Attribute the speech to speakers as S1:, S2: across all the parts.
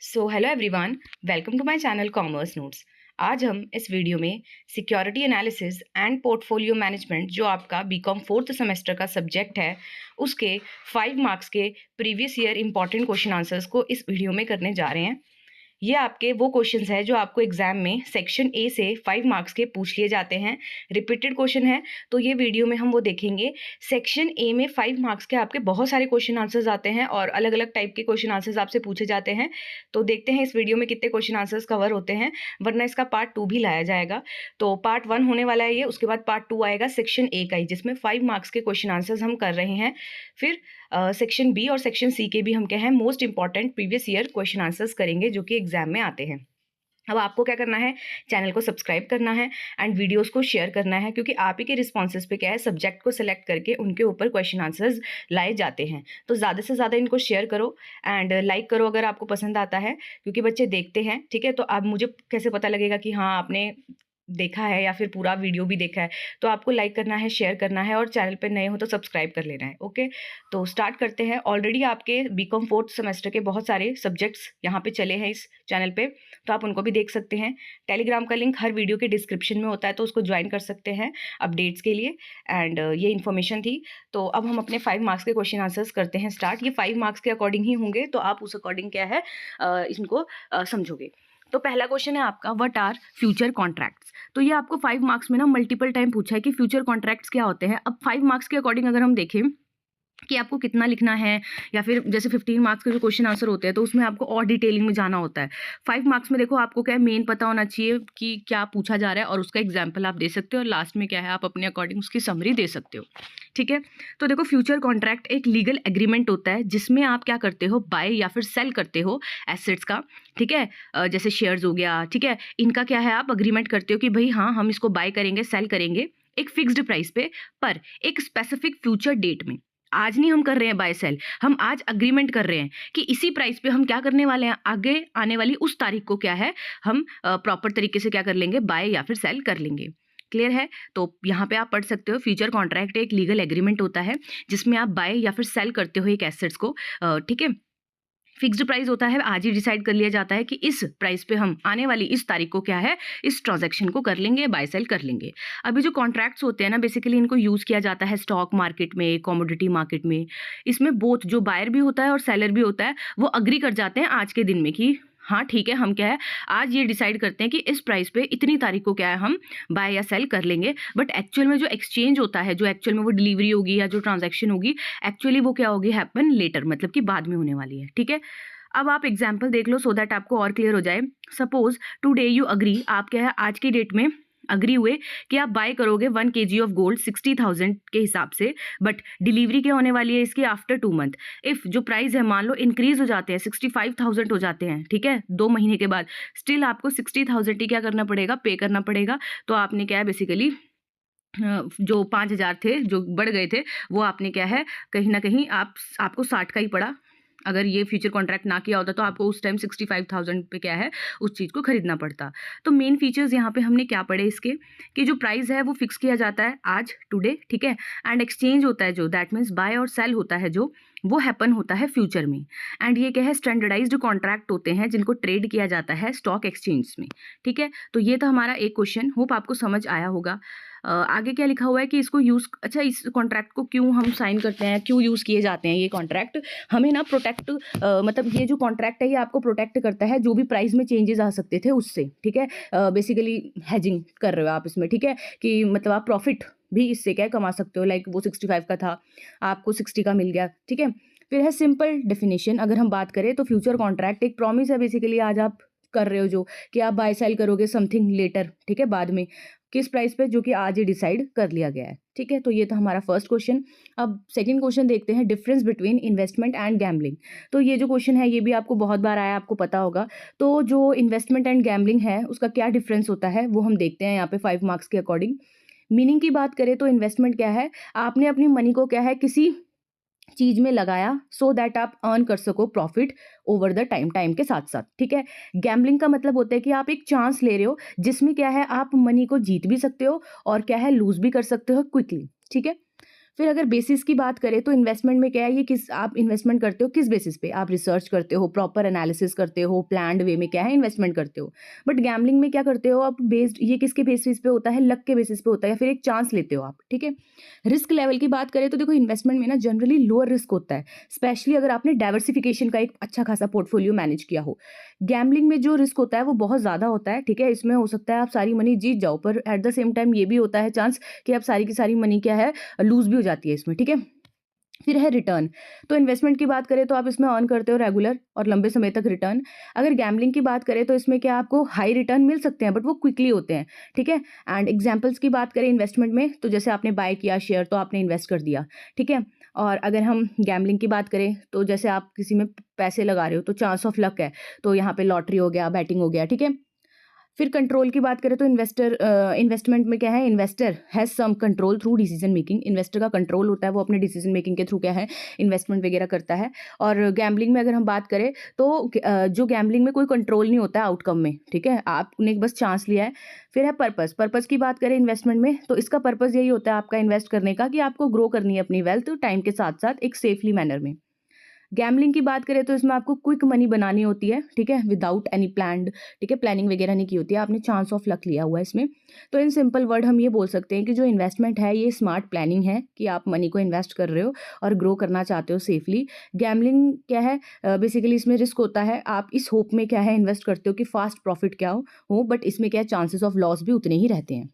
S1: So hello everyone, welcome to my channel commerce notes. आज हम इस वीडियो में security analysis and portfolio management जो आपका बीकॉम फोर्थ सेमेस्टर का सब्जेक्ट है उसके 5 मार्क्स के previous year important question answers को इस वीडियो में करने जा रहे हैं। ये आपके वो क्वेश्चंस है जो आपको एग्जाम में सेक्शन ए से 5 मार्क्स के पूछ लिए जाते हैं। रिपीटेड क्वेश्चन है, तो ये वीडियो में हम वो देखेंगे। सेक्शन ए में 5 मार्क्स के आपके बहुत सारे क्वेश्चन आंसर्स आते हैं और अलग अलग टाइप के क्वेश्चन आंसर्स आपसे पूछे जाते हैं। तो देखते हैं इस वीडियो में कितने क्वेश्चन आंसर्स कवर होते हैं, वरना इसका पार्ट 2 भी लाया जाएगा। तो पार्ट 1 होने वाला है ये, उसके बाद पार्ट 2 आएगा सेक्शन ए का ही, जिसमें 5 मार्क्स के क्वेश्चन आंसर्स हम कर रहे हैं। फिर सेक्शन बी और सेक्शन सी के भी हम क्या है most important previous year question answers करेंगे जो कि एग्जाम में आते हैं। अब आपको क्या करना है, चैनल को सब्सक्राइब करना है एंड वीडियोस को शेयर करना है, क्योंकि आप ही के रिस्पॉन्सेज पे क्या है सब्जेक्ट को सिलेक्ट करके उनके ऊपर क्वेश्चन आंसर्स लाए जाते हैं। तो ज़्यादा से ज़्यादा इनको शेयर करो एंड लाइक करो अगर आपको पसंद आता है, क्योंकि बच्चे देखते हैं। ठीक है, तो अब मुझे कैसे पता लगेगा कि हाँ आपने देखा है या फिर पूरा वीडियो भी देखा है। तो आपको लाइक करना है, शेयर करना है और चैनल पे नए हो तो सब्सक्राइब कर लेना है। ओके, तो स्टार्ट करते हैं। ऑलरेडी आपके बीकॉम फोर्थ सेमेस्टर के बहुत सारे सब्जेक्ट्स यहाँ पे चले हैं इस चैनल पे, तो आप उनको भी देख सकते हैं। टेलीग्राम का लिंक हर वीडियो के डिस्क्रिप्शन में होता है, तो उसको ज्वाइन कर सकते हैं अपडेट्स के लिए। एंड ये इन्फॉर्मेशन थी। तो अब हम अपने 5 मार्क्स के क्वेश्चन आंसर्स करते हैं स्टार्ट। ये 5 मार्क्स के अकॉर्डिंग ही होंगे, तो आप उस अकॉर्डिंग क्या है इनको समझोगे। तो पहला क्वेश्चन है आपका, व्हाट आर फ्यूचर कॉन्ट्रैक्ट्स। तो ये आपको 5 मार्क्स में ना मल्टीपल टाइम पूछा है कि फ्यूचर कॉन्ट्रैक्ट्स क्या होते हैं। अब 5 मार्क्स के अकॉर्डिंग अगर हम देखें कि आपको कितना लिखना है, या फिर जैसे 15 मार्क्स के जो क्वेश्चन आंसर होते हैं तो उसमें आपको और डिटेलिंग में जाना होता है। 5 मार्क्स में देखो आपको क्या है, मेन पता होना चाहिए कि क्या पूछा जा रहा है और उसका एग्जाम्पल आप दे सकते हो, और लास्ट में क्या है आप अपने अकॉर्डिंग उसकी समरी दे सकते हो। ठीक है, तो देखो फ्यूचर कॉन्ट्रैक्ट एक लीगल एग्रीमेंट होता है जिसमें आप क्या करते हो, बाय या फिर सेल करते हो एसेट्स का। ठीक है, जैसे शेयर्स हो गया, ठीक है, इनका क्या है आप अग्रीमेंट करते हो कि भाई हाँ हम इसको बाय करेंगे, सेल करेंगे एक फिक्स्ड प्राइस पे, पर एक स्पेसिफिक फ्यूचर डेट में। आज नहीं हम कर रहे हैं बाय सेल, हम आज अग्रीमेंट कर रहे हैं कि इसी प्राइस पे हम क्या करने वाले हैं, आगे आने वाली उस तारीख को क्या है हम प्रॉपर तरीके से क्या कर लेंगे, बाय या फिर सेल कर लेंगे। क्लियर है, तो यहाँ पे आप पढ़ सकते हो फ्यूचर कॉन्ट्रैक्ट एक लीगल एग्रीमेंट होता है जिसमें आप बाय या फिर सेल करते हो एक एसेट्स को। ठीक है, फिक्स्ड प्राइस होता है, आज ही डिसाइड कर लिया जाता है कि इस प्राइस पे हम आने वाली इस तारीख को क्या है इस ट्रांजैक्शन को कर लेंगे, बाय सेल कर लेंगे। अभी जो कॉन्ट्रैक्ट्स होते हैं ना, बेसिकली इनको यूज़ किया जाता है स्टॉक मार्केट में, कमोडिटी मार्केट में। इसमें बोथ जो बायर भी होता है और सेलर भी होता है वो अग्री कर जाते हैं आज के दिन में कि हाँ ठीक है, हम क्या है आज ये डिसाइड करते हैं कि इस प्राइस पे इतनी तारीख को क्या है हम बाय या सेल कर लेंगे। बट एक्चुअल में जो एक्सचेंज होता है, जो एक्चुअल में वो डिलीवरी होगी या जो ट्रांजैक्शन होगी, एक्चुअली वो क्या होगी, हैपन लेटर, मतलब कि बाद में होने वाली है। ठीक है, अब आप एग्जाम्पल देख लो सो दैट आपको और क्लियर हो जाए। सपोज टुडे यू अग्री, आप क्या है आज की डेट में अग्री हुए कि आप बाय करोगे 1 kg ऑफ गोल्ड 60,000 के हिसाब से, बट डिलीवरी क्या होने वाली है इसकी आफ्टर 2 मंथ। इफ जो प्राइस है मान लो इंक्रीज हो जाते हैं, 65,000 हो जाते हैं, ठीक है, 2 महीने के बाद, स्टिल आपको 60,000 ही क्या करना पड़ेगा, पे करना पड़ेगा। तो आपने क्या है बेसिकली जो 5,000 थे जो बढ़ गए थे वो आपने क्या है कहीं ना कहीं आपको 60 का ही पड़ा। अगर ये फ्यूचर कॉन्ट्रैक्ट ना किया होता तो आपको उस टाइम 65,000 पे क्या है उस चीज़ को खरीदना पड़ता। तो मेन फीचर्स यहाँ पे हमने क्या पढ़े इसके, कि जो प्राइस है वो फिक्स किया जाता है आज टुडे, ठीक है, एंड एक्सचेंज होता है जो दैट मीन्स बाय और सेल होता है जो वो हैपन होता है फ्यूचर में। एंड ये क्या है स्टैंडर्डाइज्ड कॉन्ट्रैक्ट होते हैं जिनको ट्रेड किया जाता है स्टॉक एक्सचेंज में। ठीक है, तो ये था हमारा एक क्वेश्चन, होप आपको समझ आया होगा। आगे क्या लिखा हुआ है कि इसको यूज़, अच्छा इस कॉन्ट्रैक्ट को क्यों हम साइन करते हैं, क्यों यूज़ किए जाते हैं ये कॉन्ट्रैक्ट, हमें ना प्रोटेक्ट, मतलब ये जो कॉन्ट्रैक्ट है ये आपको प्रोटेक्ट करता है जो भी प्राइस में चेंजेस आ सकते थे उससे। ठीक है, बेसिकली हैजिंग कर रहे हो आप इसमें। ठीक है, कि मतलब आप प्रॉफिट भी इससे क्या कमा सकते हो, लाइक वो 65 का था आपको 60 का मिल गया। ठीक है, फिर है सिंपल डेफिनेशन, अगर हम बात करें तो फ्यूचर कॉन्ट्रैक्ट एक प्रॉमिस है बेसिकली, आज आप कर रहे हो जो कि आप बाय सेल करोगे समथिंग लेटर, ठीक है, बाद में किस प्राइस पे, जो कि आज ही डिसाइड कर लिया गया है। ठीक है, तो ये था हमारा फर्स्ट क्वेश्चन। अब सेकंड क्वेश्चन देखते हैं, difference between investment and gambling. तो ये जो क्वेश्चन है ये भी आपको बहुत बार आया, आपको पता होगा। तो जो इन्वेस्टमेंट एंड गैम्बलिंग है उसका क्या डिफरेंस होता है वो हम देखते हैं यहाँ पे 5 मार्क्स के अकॉर्डिंग। मीनिंग की बात करें तो इन्वेस्टमेंट क्या है, आपने अपनी मनी को क्या है किसी चीज में लगाया सो दैट आप अर्न कर सको प्रॉफिट ओवर द टाइम के साथ साथ। ठीक है, गैम्बलिंग का मतलब होता है कि आप एक चांस ले रहे हो जिसमें क्या है आप मनी को जीत भी सकते हो और क्या है लूज भी कर सकते हो क्विकली। ठीक है, फिर अगर बेसिस की बात करें तो इन्वेस्टमेंट में क्या है, ये किस आप इन्वेस्टमेंट करते हो किस बेसिस पे, आप रिसर्च करते हो, प्रॉपर एनालिसिस करते हो, प्लान्ड वे में क्या है इन्वेस्टमेंट करते हो। बट गैम्बलिंग में क्या करते हो आप, बेस्ड ये किसके बेसिस पे होता है, लक के बेसिस पे होता है, या फिर एक चांस लेते हो आप, ठीक है। रिस्क लेवल की बात करें तो देखो इन्वेस्टमेंट में ना जनरली लोअर रिस्क होता है, स्पेशली अगर आपने डाइवर्सिफिकेशन का एक अच्छा खासा पोर्टफोलियो मैनेज किया हो। गैम्बलिंग में जो रिस्क होता है वो बहुत ज़्यादा होता है, ठीक है। इसमें हो सकता है आप सारी मनी जीत जाओ, पर एट द सेम टाइम ये भी होता है चांस कि आप सारी की सारी मनी क्या है लूज़ भी हो जाती है इसमें, ठीक है। फिर है रिटर्न। तो इन्वेस्टमेंट की बात करें तो आप इसमें अर्न करते हो रेगुलर और लंबे समय तक रिटर्न। अगर गैम्बलिंग की बात करें तो इसमें क्या आपको हाई रिटर्न मिल सकते हैं, बट वो क्विकली होते हैं, ठीक है। एंड एग्जांपल्स की बात करें इन्वेस्टमेंट में, तो जैसे आपने बाय किया शेयर तो आपने इन्वेस्ट कर दिया, ठीक है। और अगर हम गैम्बलिंग की बात करें तो जैसे आप किसी में पैसे लगा रहे हो तो चांस ऑफ लक है, तो यहाँ पे लॉटरी हो गया, बैटिंग हो गया, ठीक है। फिर कंट्रोल की बात करें तो इन्वेस्टमेंट में क्या है, investor has some control through decision making. Investor का कंट्रोल होता है, वो अपने डिसीजन मेकिंग के थ्रू क्या है इन्वेस्टमेंट वगैरह करता है। और गैम्बलिंग में अगर हम बात करें तो जो गैम्बलिंग में कोई कंट्रोल नहीं होता है आउटकम में, ठीक है, आपने बस चांस लिया है। फिर है पर्पस की बात करें इन्वेस्टमेंट में तो इसका पर्पस यही होता है आपका इन्वेस्ट करने का कि आपको ग्रो करनी है अपनी वेल्थ टाइम के साथ साथ एक सेफली मैनर में। गैम्बलिंग की बात करें तो इसमें आपको क्विक मनी बनानी होती है, ठीक है, विदाउट एनी प्लान्ड, ठीक है, प्लानिंग वगैरह नहीं की होती है, आपने चांस ऑफ लक लिया हुआ है इसमें। तो इन सिंपल वर्ड हम ये बोल सकते हैं कि जो इन्वेस्टमेंट है ये स्मार्ट प्लानिंग है कि आप मनी को इन्वेस्ट कर रहे हो और ग्रो करना चाहते हो सेफली। गैम्बलिंग क्या है, बेसिकली इसमें रिस्क होता है, आप इस होप में क्या है इन्वेस्ट करते हो कि फास्ट प्रॉफिट क्या हो, बट इसमें क्या है चांसेस ऑफ लॉस भी उतने ही रहते हैं।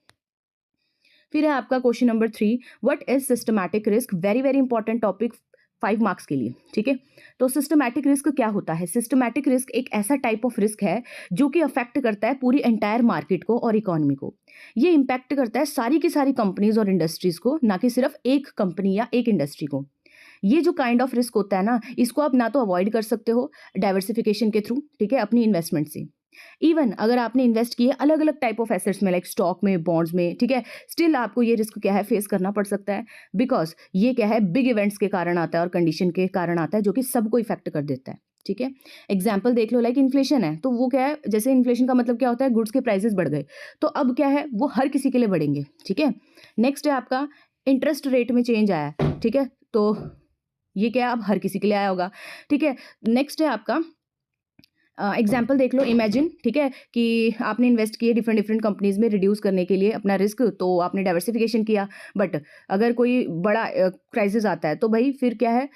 S1: फिर है आपका question number 3, what is systematic risk, very very important topic 5 marks के लिए, ठीक है। तो सिस्टमैटिक रिस्क क्या होता है, सिस्टमैटिक रिस्क एक ऐसा टाइप ऑफ रिस्क है जो कि अफेक्ट करता है पूरी एंटायर मार्केट को और इकोनॉमी को। ये इम्पैक्ट करता है सारी की सारी कंपनीज और इंडस्ट्रीज को, ना कि सिर्फ एक कंपनी या एक इंडस्ट्री को। ये जो काइंड ऑफ रिस्क होता है ना, इसको आप ना तो अवॉइड कर सकते हो डाइवर्सिफिकेशन के थ्रू, ठीक है, अपनी इन्वेस्टमेंट से। इवन अगर आपने इन्वेस्ट किए अलग अलग टाइप ऑफ एसेट्स में, लाइक स्टॉक में, बॉन्ड्स में, ठीक है, स्टिल आपको ये रिस्क क्या है फेस करना पड़ सकता है, बिकॉज ये क्या है बिग इवेंट्स के कारण आता है और कंडीशन के कारण आता है जो कि सबको इफेक्ट कर देता है, ठीक है। एग्जाम्पल देख लो, लाइक इन्फ्लेशन है तो वो क्या है, जैसे इन्फ्लेशन का मतलब क्या होता है, गुड्स के प्राइसेस बढ़ गए, तो अब क्या है वो हर किसी के लिए बढ़ेंगे, ठीक है। नेक्स्ट है आपका इंटरेस्ट रेट में चेंज आया है, ठीक है, तो ये क्या है अब हर किसी के लिए आया होगा, ठीक है। नेक्स्ट है आपका एग्जाम्पल देख लो, इमेजिन, ठीक है, कि आपने इन्वेस्ट किए डिफरेंट डिफरेंट कंपनीज में रिड्यूस करने के लिए अपना रिस्क, तो आपने डाइवर्सिफिकेशन किया, बट अगर कोई बड़ा क्राइसिस आता है तो भाई फिर क्या है,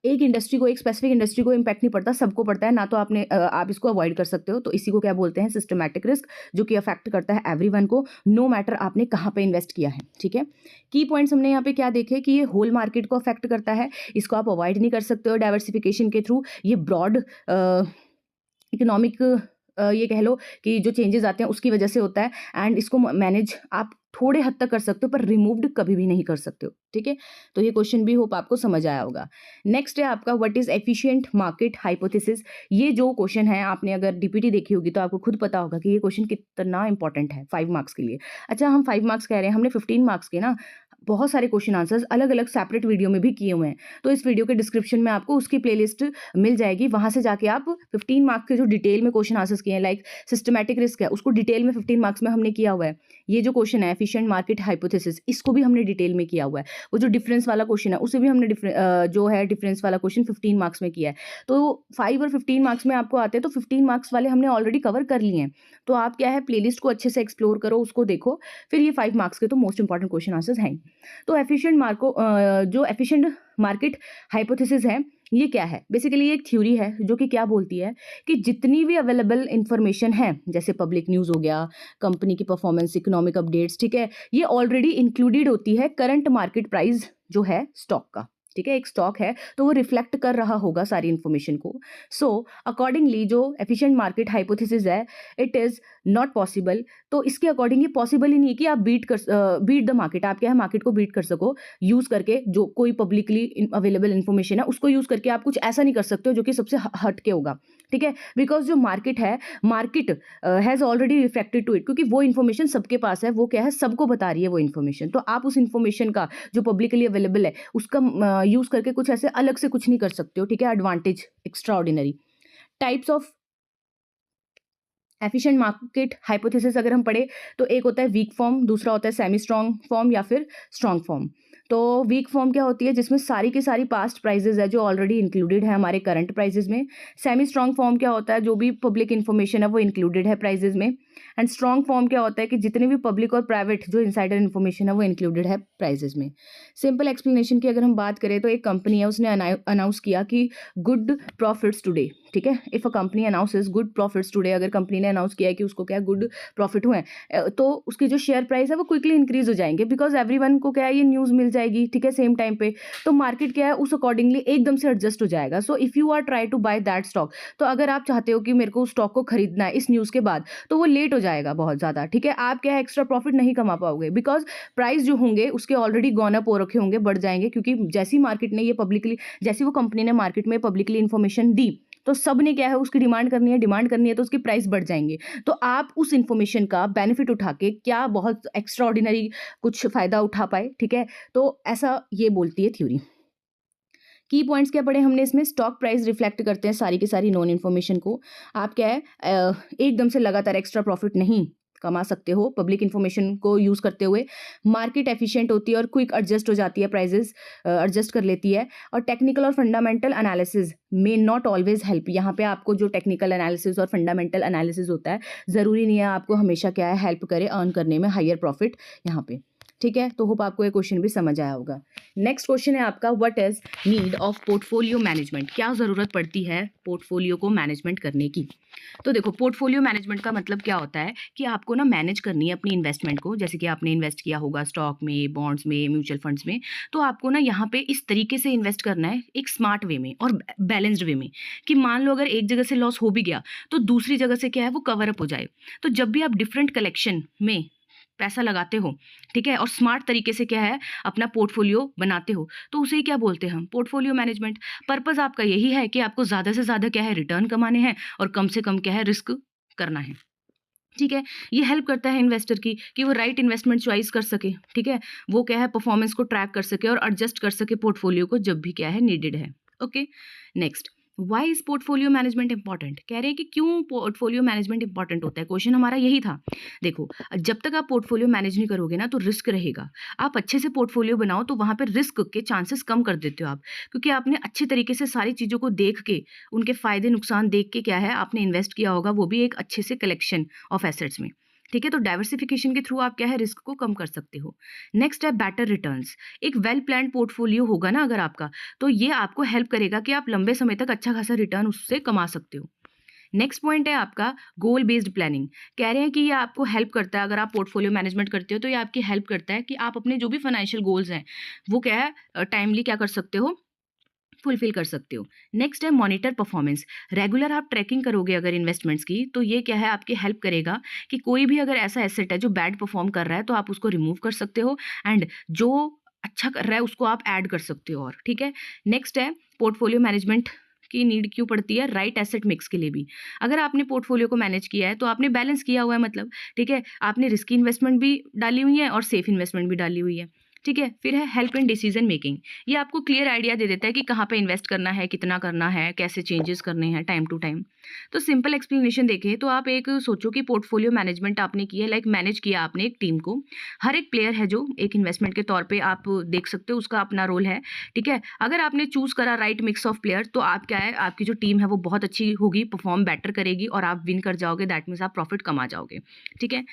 S1: एक इंडस्ट्री को, एक स्पेसिफिक इंडस्ट्री को इम्पैक्ट नहीं पड़ता, सबको पड़ता है ना, तो आप इसको अवॉइड कर सकते हो। तो इसी को क्या बोलते हैं, सिस्टमैटिक रिस्क, जो कि अफेक्ट करता है एवरीवन को, नो मैटर आपने कहाँ पे इन्वेस्ट किया है, ठीक है। की पॉइंट्स हमने यहाँ पे क्या देखे कि ये होल मार्केट को अफेक्ट करता है, इसको आप अवॉइड नहीं कर सकते हो डाइवर्सिफिकेशन के थ्रू। ये ब्रॉड इकोनॉमिक ये कह लो कि जो चेंजेस आते हैं उसकी वजह से होता है, एंड इसको मैनेज आप थोड़े हद तक कर सकते हो पर रिमूव्ड कभी भी नहीं कर सकते हो, ठीक है। तो ये क्वेश्चन भी होप आपको समझ आया होगा। नेक्स्ट है आपका what is efficient market hypothesis. ये जो क्वेश्चन है, आपने अगर डीपीटी देखी होगी तो आपको खुद पता होगा कि ये क्वेश्चन कितना इंपॉर्टेंट है 5 मार्क्स के लिए। अच्छा, हम 5 मार्क्स कह रहे हैं, हमने 15 मार्क्स के ना बहुत सारे क्वेश्चन आंसर्स अलग अलग सेपरेट वीडियो में भी किए हुए हैं, तो इस वीडियो के डिस्क्रिप्शन में आपको उसकी प्लेलिस्ट मिल जाएगी, वहां से जाके आप 15 मार्क्स के जो डिटेल में क्वेश्चन आंसर्स किए हैं, लाइक सिस्टमैटिक रिस्क है उसको डिटेल में 15 मार्क्स में हमने किया हुआ है। ये जो क्वेश्चन है एफिशिएंट मार्केट हाइपोथेसिस, इसको भी हमने डिटेल में किया हुआ है। वो जो डिफरेंस वाला क्वेश्चन है उसे भी हमने जो है डिफरेंस वाला क्वेश्चन 15 मार्क्स में किया है। तो 5 और 15 मार्क्स में आपको आते हैं, तो 15 मार्क्स वाले हमने ऑलरेडी कवर कर लिए हैं। तो आप क्या है प्लेलिस्ट को अच्छे से एक्सप्लोर करो, उसको देखो, फिर ये 5 मार्क्स के तो मोस्ट इंपॉर्टेंट क्वेश्चन आंसर्स हैं। तो जो एफिशिएंट मार्केट हाइपोथेसिस है ये क्या है, बेसिकली एक थ्योरी है जो कि क्या बोलती है कि जितनी भी अवेलेबल इंफॉर्मेशन है, जैसे पब्लिक न्यूज़ हो गया, कंपनी की परफॉर्मेंस, इकोनॉमिक अपडेट्स, ठीक है, ये ऑलरेडी इंक्लूडेड होती है करंट मार्केट प्राइस जो है स्टॉक का, ठीक है। एक स्टॉक है तो वो रिफ्लेक्ट कर रहा होगा सारी इन्फॉर्मेशन को। सो अकॉर्डिंगली जो एफिशिएंट मार्केट हाइपोथेसिस है, इट इज़ नॉट पॉसिबल। तो इसके अकॉर्डिंग ये पॉसिबल ही नहीं है कि आप बीट द मार्केट, आप क्या है मार्केट को बीट कर सको यूज़ करके, जो कोई पब्लिकली अवेलेबल इन्फॉर्मेशन है उसको यूज़ करके आप कुछ ऐसा नहीं कर सकते हो जो कि सबसे हट के होगा, ठीक है। बिकॉज जो मार्केट है, market has already reflected to it, क्योंकि वो इन्फॉर्मेशन सबके पास है, वो क्या है सबको बता रही है वो इन्फॉर्मेशन। तो आप उस इन्फॉर्मेशन का जो पब्लिकली अवेलेबल है उसका यूज़ करके कुछ ऐसे अलग से कुछ नहीं कर सकते हो, ठीक है। Advantage extra ordinary types of efficient market hypothesis अगर हम पढ़े तो एक होता है वीक फॉर्म, दूसरा होता है सेमी स्ट्रॉन्ग फॉर्म या फिर स्ट्रॉन्ग फॉर्म। तो वीक फॉर्म क्या होती है, जिसमें सारी की सारी पास्ट प्राइजेज है जो ऑलरेडी इंक्लूडेड है हमारे करंट प्राइजेज में। सेमी स्ट्रॉन्ग फॉर्म क्या होता है, जो भी पब्लिक इन्फॉर्मेशन है वो इंक्लूडेड है प्राइजेज में। एंड स्ट्रॉन्ग फॉर्म क्या होता है कि जितने भी पब्लिक और प्राइवेट जो इनसाइडर इन्फॉर्मेशन है वो इंक्लूडेड है प्राइजेज में। सिंपल एक्सप्लेनेशन की अगर हम बात करें तो एक कंपनी है, उसने अनाउंस किया कि गुड प्रॉफिट्स टुडे, ठीक है। If a company announces good profits today, अगर कंपनी ने अनाउंस किया है कि उसको क्या गुड प्रॉफिट हुए हैं, तो उसकी जो शेयर प्राइस है वो क्विकली इंक्रीज हो जाएंगे, बिकॉज एवरीवन को क्या है, ये न्यूज़ मिल जाएगी, ठीक है, सेम टाइम पे। तो मार्केट क्या है, उस अकॉर्डिंगली एकदम से एडजस्ट हो जाएगा। So if you are try to buy that stock, तो अगर आप चाहते हो कि मेरे को उस स्टॉक को खरीदना है इस न्यूज़ के बाद, तो वो लेट हो जाएगा बहुत ज़्यादा, ठीक है। आप क्या है, एक्स्ट्रा प्रॉफिट नहीं कमा पाओगे, बिकॉज प्राइस जो होंगे उसके ऑलरेडी गॉन अप हो रखे होंगे, बढ़ जाएंगे, क्योंकि जैसी मार्केट ने ये पब्लिकली, जैसी वो कंपनी ने मार्केट में पब्लिकली इन्फॉर्मेशन दी, तो सब ने क्या है, उसकी डिमांड करनी है तो उसकी प्राइस बढ़ जाएंगे। तो आप उस इन्फॉर्मेशन का बेनिफिट उठा के क्या बहुत एक्स्ट्रा ऑर्डिनरी कुछ फ़ायदा उठा पाए, ठीक है। तो ऐसा ये बोलती है थ्योरी। की पॉइंट्स क्या पढ़े हमने इसमें, स्टॉक प्राइस रिफ्लेक्ट करते हैं सारी की सारी नॉन इन्फॉर्मेशन को। आप क्या है, एकदम से लगातार एक्स्ट्रा प्रॉफिट नहीं कमा सकते हो पब्लिक इन्फॉर्मेशन को यूज़ करते हुए। मार्केट एफिशिएंट होती है और क्विक एडजस्ट हो जाती है, प्राइजेस एडजस्ट कर लेती है। और टेक्निकल और fundamental analysis may not always help. यहाँ पे आपको जो टेक्निकल एनालिसिस और फंडामेंटल एनालिसिस होता है, ज़रूरी नहीं है आपको हमेशा क्या है हेल्प करे अर्न करने में हायर प्रॉफिट यहाँ पे, ठीक है। तो होप आपको ये क्वेश्चन भी समझ आया होगा। नेक्स्ट क्वेश्चन है आपका, what is need of portfolio management. क्या ज़रूरत पड़ती है पोर्टफोलियो को मैनेजमेंट करने की। तो देखो, पोर्टफोलियो मैनेजमेंट का मतलब क्या होता है कि आपको ना मैनेज करनी है अपनी इन्वेस्टमेंट को। जैसे कि आपने इन्वेस्ट किया होगा स्टॉक में, बॉन्ड्स में, म्यूचुअल फंड्स में, तो आपको ना यहाँ पे इस तरीके से इन्वेस्ट करना है, एक स्मार्ट वे में और बैलेंस्ड वे में, कि मान लो अगर एक जगह से लॉस हो भी गया तो दूसरी जगह से क्या है वो कवर अप हो जाए। तो जब भी आप डिफरेंट कलेक्शन में पैसा लगाते हो, ठीक है, और स्मार्ट तरीके से क्या है अपना पोर्टफोलियो बनाते हो, तो उसे ही क्या बोलते हैं हम, पोर्टफोलियो मैनेजमेंट। पर्पस आपका यही है कि आपको ज़्यादा से ज़्यादा क्या है रिटर्न कमाने हैं और कम से कम क्या है रिस्क करना है, ठीक है। ये हेल्प करता है इन्वेस्टर की कि वो राइट इन्वेस्टमेंट चॉइस कर सके, ठीक है। वो क्या है परफॉर्मेंस को ट्रैक कर सके और एडजस्ट कर सके पोर्टफोलियो को जब भी क्या है नीडेड है। Okay, next, why is portfolio management important. कह रहे हैं कि क्यों पोर्टफोलियो मैनेजमेंट इंपॉर्टेंट होता है। क्वेश्चन हमारा यही था। देखो, जब तक आप पोर्टफोलियो मैनेज नहीं करोगे ना तो रिस्क रहेगा। आप अच्छे से पोर्टफोलियो बनाओ तो वहाँ पर रिस्क के चांसेस कम कर देते हो आप, क्योंकि आपने अच्छे तरीके से सारी चीज़ों को देख के, उनके फायदे नुकसान देख के क्या है आपने इन्वेस्ट किया होगा, वो भी एक अच्छे से कलेक्शन ऑफ एसेट्स में, ठीक है। तो डाइवर्सिफिकेशन के थ्रू आप क्या है रिस्क को कम कर सकते हो। नेक्स्ट है बेटर रिटर्न्स। एक वेल प्लान्ड पोर्टफोलियो होगा ना अगर आपका, तो ये आपको हेल्प करेगा कि आप लंबे समय तक अच्छा खासा रिटर्न उससे कमा सकते हो। नेक्स्ट पॉइंट है आपका गोल बेस्ड प्लानिंग। कह रहे हैं कि ये आपको हेल्प करता है, अगर आप पोर्टफोलियो मैनेजमेंट करते हो तो ये आपकी हेल्प करता है कि आप अपने जो भी फाइनेंशियल गोल्स हैं वो क्या है टाइमली क्या कर सकते हो, फुलफिल कर सकते हो। नेक्स्ट है मॉनिटर परफॉर्मेंस। रेगुलर आप ट्रैकिंग करोगे अगर इन्वेस्टमेंट्स की, तो ये क्या है आपकी हेल्प करेगा कि कोई भी अगर ऐसा एसेट है जो बैड परफॉर्म कर रहा है तो आप उसको रिमूव कर सकते हो, एंड जो अच्छा कर रहा है उसको आप ऐड कर सकते हो, और ठीक है। नेक्स्ट है पोर्टफोलियो मैनेजमेंट की नीड क्यों पड़ती है, राइट एसेट मिक्स के लिए भी। अगर आपने पोर्टफोलियो को मैनेज किया है तो आपने बैलेंस किया हुआ है, मतलब ठीक है, आपने रिस्की इन्वेस्टमेंट भी डाली हुई है और सेफ इन्वेस्टमेंट भी डाली हुई है, ठीक है। फिर है हेल्प इन डिसीजन मेकिंग। ये आपको क्लियर आइडिया दे देता है कि कहाँ पे इन्वेस्ट करना है, कितना करना है, कैसे चेंजेस करने हैं टाइम टू टाइम। तो सिंपल एक्सप्लेनेशन देखें तो आप एक सोचो कि पोर्टफोलियो मैनेजमेंट आपने किया, लाइक मैनेज किया आपने एक टीम को। हर एक प्लेयर है जो एक इन्वेस्टमेंट के तौर पे आप देख सकते हो, उसका अपना रोल है, ठीक है। अगर आपने चूज करा राइट मिक्स ऑफ प्लेयर तो आप क्या है आपकी जो टीम है वो बहुत अच्छी होगी, परफॉर्म बेटर करेगी और आप विन कर जाओगे, दैट मीन्स आप प्रॉफिट कमा जाओगे, ठीक है।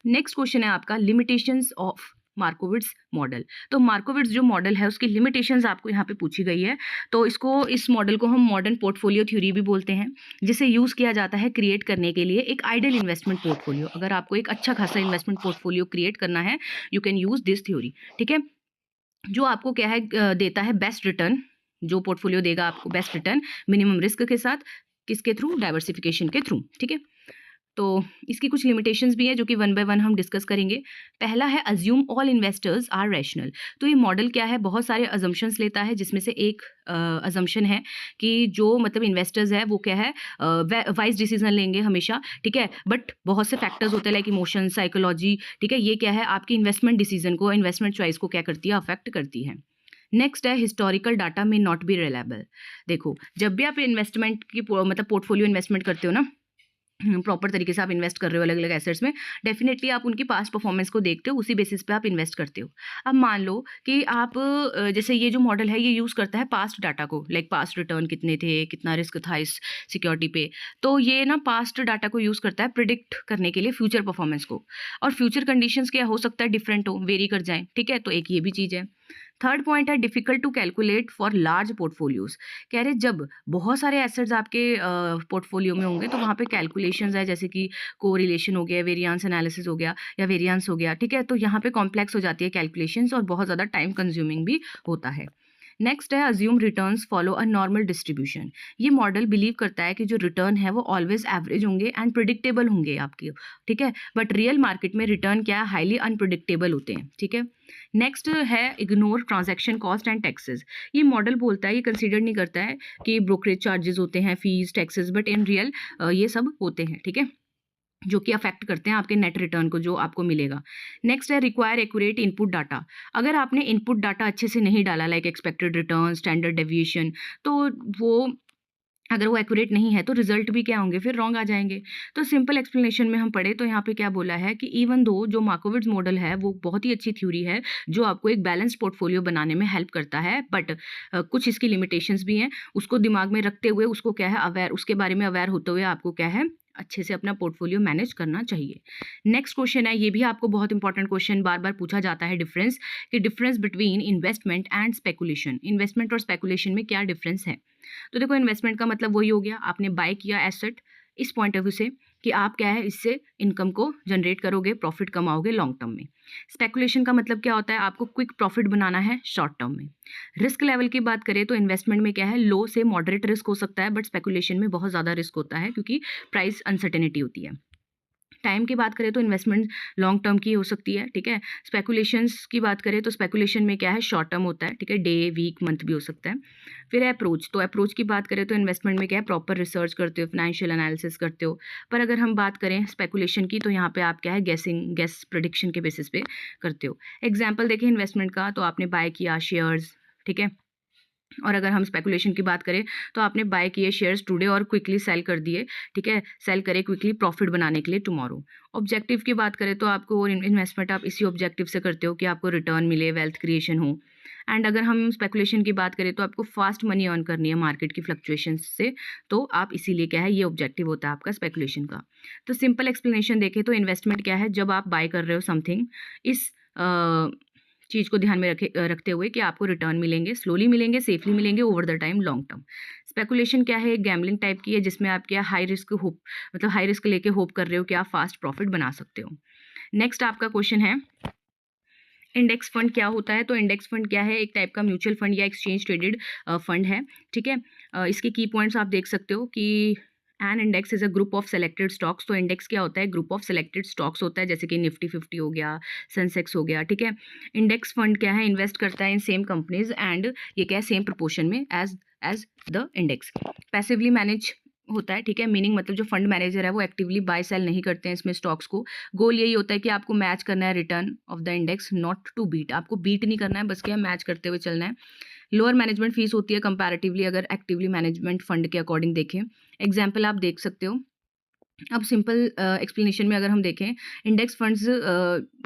S1: नेक्स्ट क्वेश्चन है आपका लिमिटेशंस ऑफ मार्कोविट्स मॉडल। तो मार्कोविट्स जो मॉडल है उसकी लिमिटेशंस आपको यहाँ पे पूछी गई है। तो इस मॉडल को हम मॉडर्न पोर्टफोलियो थ्योरी भी बोलते हैं, जिसे यूज़ किया जाता है क्रिएट करने के लिए एक आइडियल इन्वेस्टमेंट पोर्टफोलियो। अगर आपको एक अच्छा खासा इन्वेस्टमेंट पोर्टफोलियो क्रिएट करना है, you can use this theory, ठीक है। जो आपको क्या है देता है बेस्ट रिटर्न, जो पोर्टफोलियो देगा आपको बेस्ट रिटर्न मिनिमम रिस्क के साथ, किसके थ्रू, डाइवर्सिफिकेशन के थ्रू, ठीक है। तो इसकी कुछ लिमिटेशंस भी है जो कि वन बाय वन हम डिस्कस करेंगे। पहला है assume all investors are rational. तो ये मॉडल क्या है, बहुत सारे अजम्पशंस लेता है, जिसमें से एक अजम्पशन है कि जो मतलब इन्वेस्टर्स है वो क्या है वाइज डिसीजन लेंगे हमेशा, ठीक है। बट बहुत से फैक्टर्स होते हैं लाइक इमोशन, साइकोलॉजी, ठीक है, ये क्या है आपकी इन्वेस्टमेंट डिसीजन को, इन्वेस्टमेंट चॉइस को क्या करती है, अफेक्ट करती है। नेक्स्ट है हिस्टोरिकल डाटा में नॉट बी रिलायबल। देखो, जब भी आप इन्वेस्टमेंट की मतलब पोर्टफोलियो इन्वेस्टमेंट करते हो ना, प्रॉपर तरीके से आप इन्वेस्ट कर रहे हो अलग अलग एसेट्स में, डेफिनेटली आप उनकी पास्ट परफॉर्मेंस को देखते हो, उसी बेसिस पे आप इन्वेस्ट करते हो। अब मान लो कि आप जैसे ये जो मॉडल है ये यूज़ करता है पास्ट डाटा को, लाइक पास्ट रिटर्न कितने थे, कितना रिस्क था इस सिक्योरिटी पे, तो ये ना पास्ट डाटा को यूज़ करता है प्रिडिक्ट करने के लिए फ्यूचर परफॉर्मेंस को, और फ्यूचर कंडीशंस क्या हो सकता है डिफरेंट हो, वेरी कर जाएं, ठीक है, तो एक ये भी चीज़ है। थर्ड पॉइंट है difficult to calculate for large portfolios. कह रहे जब बहुत सारे एसेट्स आपके पोर्टफोलियो में होंगे तो वहाँ पे कैलकुलेशंस है, जैसे कि कोरिलेशन हो गया, वेरिएंस एनालिसिस हो गया या वेरिएंस हो गया, ठीक है, तो यहाँ पे कॉम्प्लेक्स हो जाती है कैलकुलेशंस और बहुत ज़्यादा टाइम कंज्यूमिंग भी होता है। नेक्स्ट है assume returns follow a normal distribution. ये मॉडल बिलीव करता है कि जो रिटर्न है वो ऑलवेज एवरेज होंगे एंड प्रिडिक्टेबल होंगे आपके, ठीक है, बट रियल मार्केट में रिटर्न क्या है, हाईली अनप्रिडिक्टेबल होते हैं, ठीक है। नेक्स्ट है ignore transaction cost and taxes. ये मॉडल बोलता है, ये कंसीडर नहीं करता है कि ब्रोकरेज चार्जेस होते हैं, fees, taxes, but in real ये सब होते हैं, ठीक है, जो कि अफेक्ट करते हैं आपके नेट रिटर्न को जो आपको मिलेगा। नेक्स्ट है रिक्वायर एक्यूरेट इनपुट डाटा। अगर आपने इनपुट डाटा अच्छे से नहीं डाला, like expected return, standard deviation, तो वो अगर वो एक्यूरेट नहीं है तो रिजल्ट भी क्या होंगे, फिर रॉन्ग आ जाएंगे। तो सिंपल एक्सप्लेनेशन में हम पढ़े तो यहाँ पे क्या बोला है कि इवन दो जो मार्कोविट्ज मॉडल है वो बहुत ही अच्छी थ्योरी है जो आपको एक बैलेंस्ड पोर्टफोलियो बनाने में हेल्प करता है, बट कुछ इसकी लिमिटेशंस भी हैं, उसको दिमाग में रखते हुए उसको क्या है अवेयर, उसके बारे में अवेयर होते हुए आपको क्या है अच्छे से अपना पोर्टफोलियो मैनेज करना चाहिए। नेक्स्ट क्वेश्चन है, ये भी आपको बहुत इंपॉर्टेंट क्वेश्चन बार बार पूछा जाता है, difference between investment and speculation. Investment और स्पेकुलेशन में क्या डिफरेंस है। तो देखो इन्वेस्टमेंट का मतलब वही हो गया, आपने बाय किया एसेट इस पॉइंट ऑफ व्यू से कि आप क्या है इससे इनकम को जनरेट करोगे, प्रॉफिट कमाओगे लॉन्ग टर्म में। स्पेकुलेशन का मतलब क्या होता है, आपको क्विक प्रॉफिट बनाना है शॉर्ट टर्म में। रिस्क लेवल की बात करें तो इन्वेस्टमेंट में क्या है, लो से मॉडरेट रिस्क हो सकता है, बट स्पेकुलेशन में बहुत ज़्यादा रिस्क होता है क्योंकि प्राइस अनसर्टेनिटी होती है। टाइम की बात करें तो इन्वेस्टमेंट लॉन्ग टर्म की हो सकती है, ठीक है। स्पेकुलेशंस की बात करें तो स्पेकुलेशन में क्या है शॉर्ट टर्म होता है, ठीक है, डे, वीक, मंथ भी हो सकता है। फिर अप्रोच, तो अप्रोच की बात करें तो इन्वेस्टमेंट में क्या है प्रॉपर रिसर्च करते हो, फाइनेंशियल एनालिसिस करते हो, पर अगर हम बात करें स्पेकुलेशन की तो यहाँ पे आप क्या है गेस प्रेडिक्शन के बेसिस पे करते हो। एग्जाम्पल देखें इन्वेस्टमेंट का तो आपने बाय किया शेयर्स, ठीक है, और अगर हम स्पेकुलेशन की बात करें तो आपने बाय किए शेयर्स टुडे और क्विकली सेल कर दिए, ठीक है, सेल करे क्विकली प्रॉफिट बनाने के लिए टुमारो। ऑब्जेक्टिव की बात करें तो आपको इन्वेस्टमेंट आप इसी ऑब्जेक्टिव से करते हो कि आपको रिटर्न मिले, वेल्थ क्रिएशन हो। एंड अगर हम स्पेकुलेशन की बात करें तो आपको फास्ट मनी अर्न करनी है मार्केट की फ्लक्चुएशन से, तो आप इसीलिए क्या है ये ऑब्जेक्टिव होता है आपका स्पेकुलेशन का। तो सिंपल एक्सप्लेनेशन देखें तो इन्वेस्टमेंट क्या है, जब आप बाय कर रहे हो समथिंग, इस चीज़ को ध्यान में रखते हुए कि आपको रिटर्न मिलेंगे, स्लोली मिलेंगे, सेफली मिलेंगे over the time long term. Speculation क्या है, एक गैम्बलिंग टाइप की है जिसमें आप क्या हाई रिस्क होप, मतलब हाई रिस्क लेके होप कर रहे हो कि आप फास्ट प्रॉफिट बना सकते हो। नेक्स्ट आपका क्वेश्चन है इंडेक्स फंड क्या होता है। तो इंडेक्स फंड क्या है, एक टाइप का म्यूचुअल फंड या एक्सचेंज ट्रेडेड फंड है, ठीक है। इसके की पॉइंट्स आप देख सकते हो कि an index is a group of selected stocks. तो इंडेक्स क्या होता है, ग्रुप ऑफ सेलेक्टेड स्टॉक्स होता है, जैसे कि निफ्टी 50 हो गया, सेंसेक्स हो गया, ठीक है। इंडेक्स फंड क्या है, इन्वेस्ट करता है इन सेम कंपनीज एंड ये क्या है सेम प्रोपोर्शन में as the index. Passively manage होता है, ठीक है, मीनिंग मतलब जो फंड मैनेजर है वो एक्टिवली बाय सेल नहीं करते हैं इसमें स्टॉक्स को। गोल यही होता है कि आपको मैच करना है return of the index, not to beat. आपको बीट नहीं करना है, बस क्या मैच करते हुए चलना है। लोअर मैनेजमेंट फीस होती है कंपैरेटिवली अगर एक्टिवली मैनेजमेंट फंड के अकॉर्डिंग देखें। एग्जाम्पल आप देख सकते हो। अब सिंपल एक्सप्लेनेशन में अगर हम देखें इंडेक्स फंड्स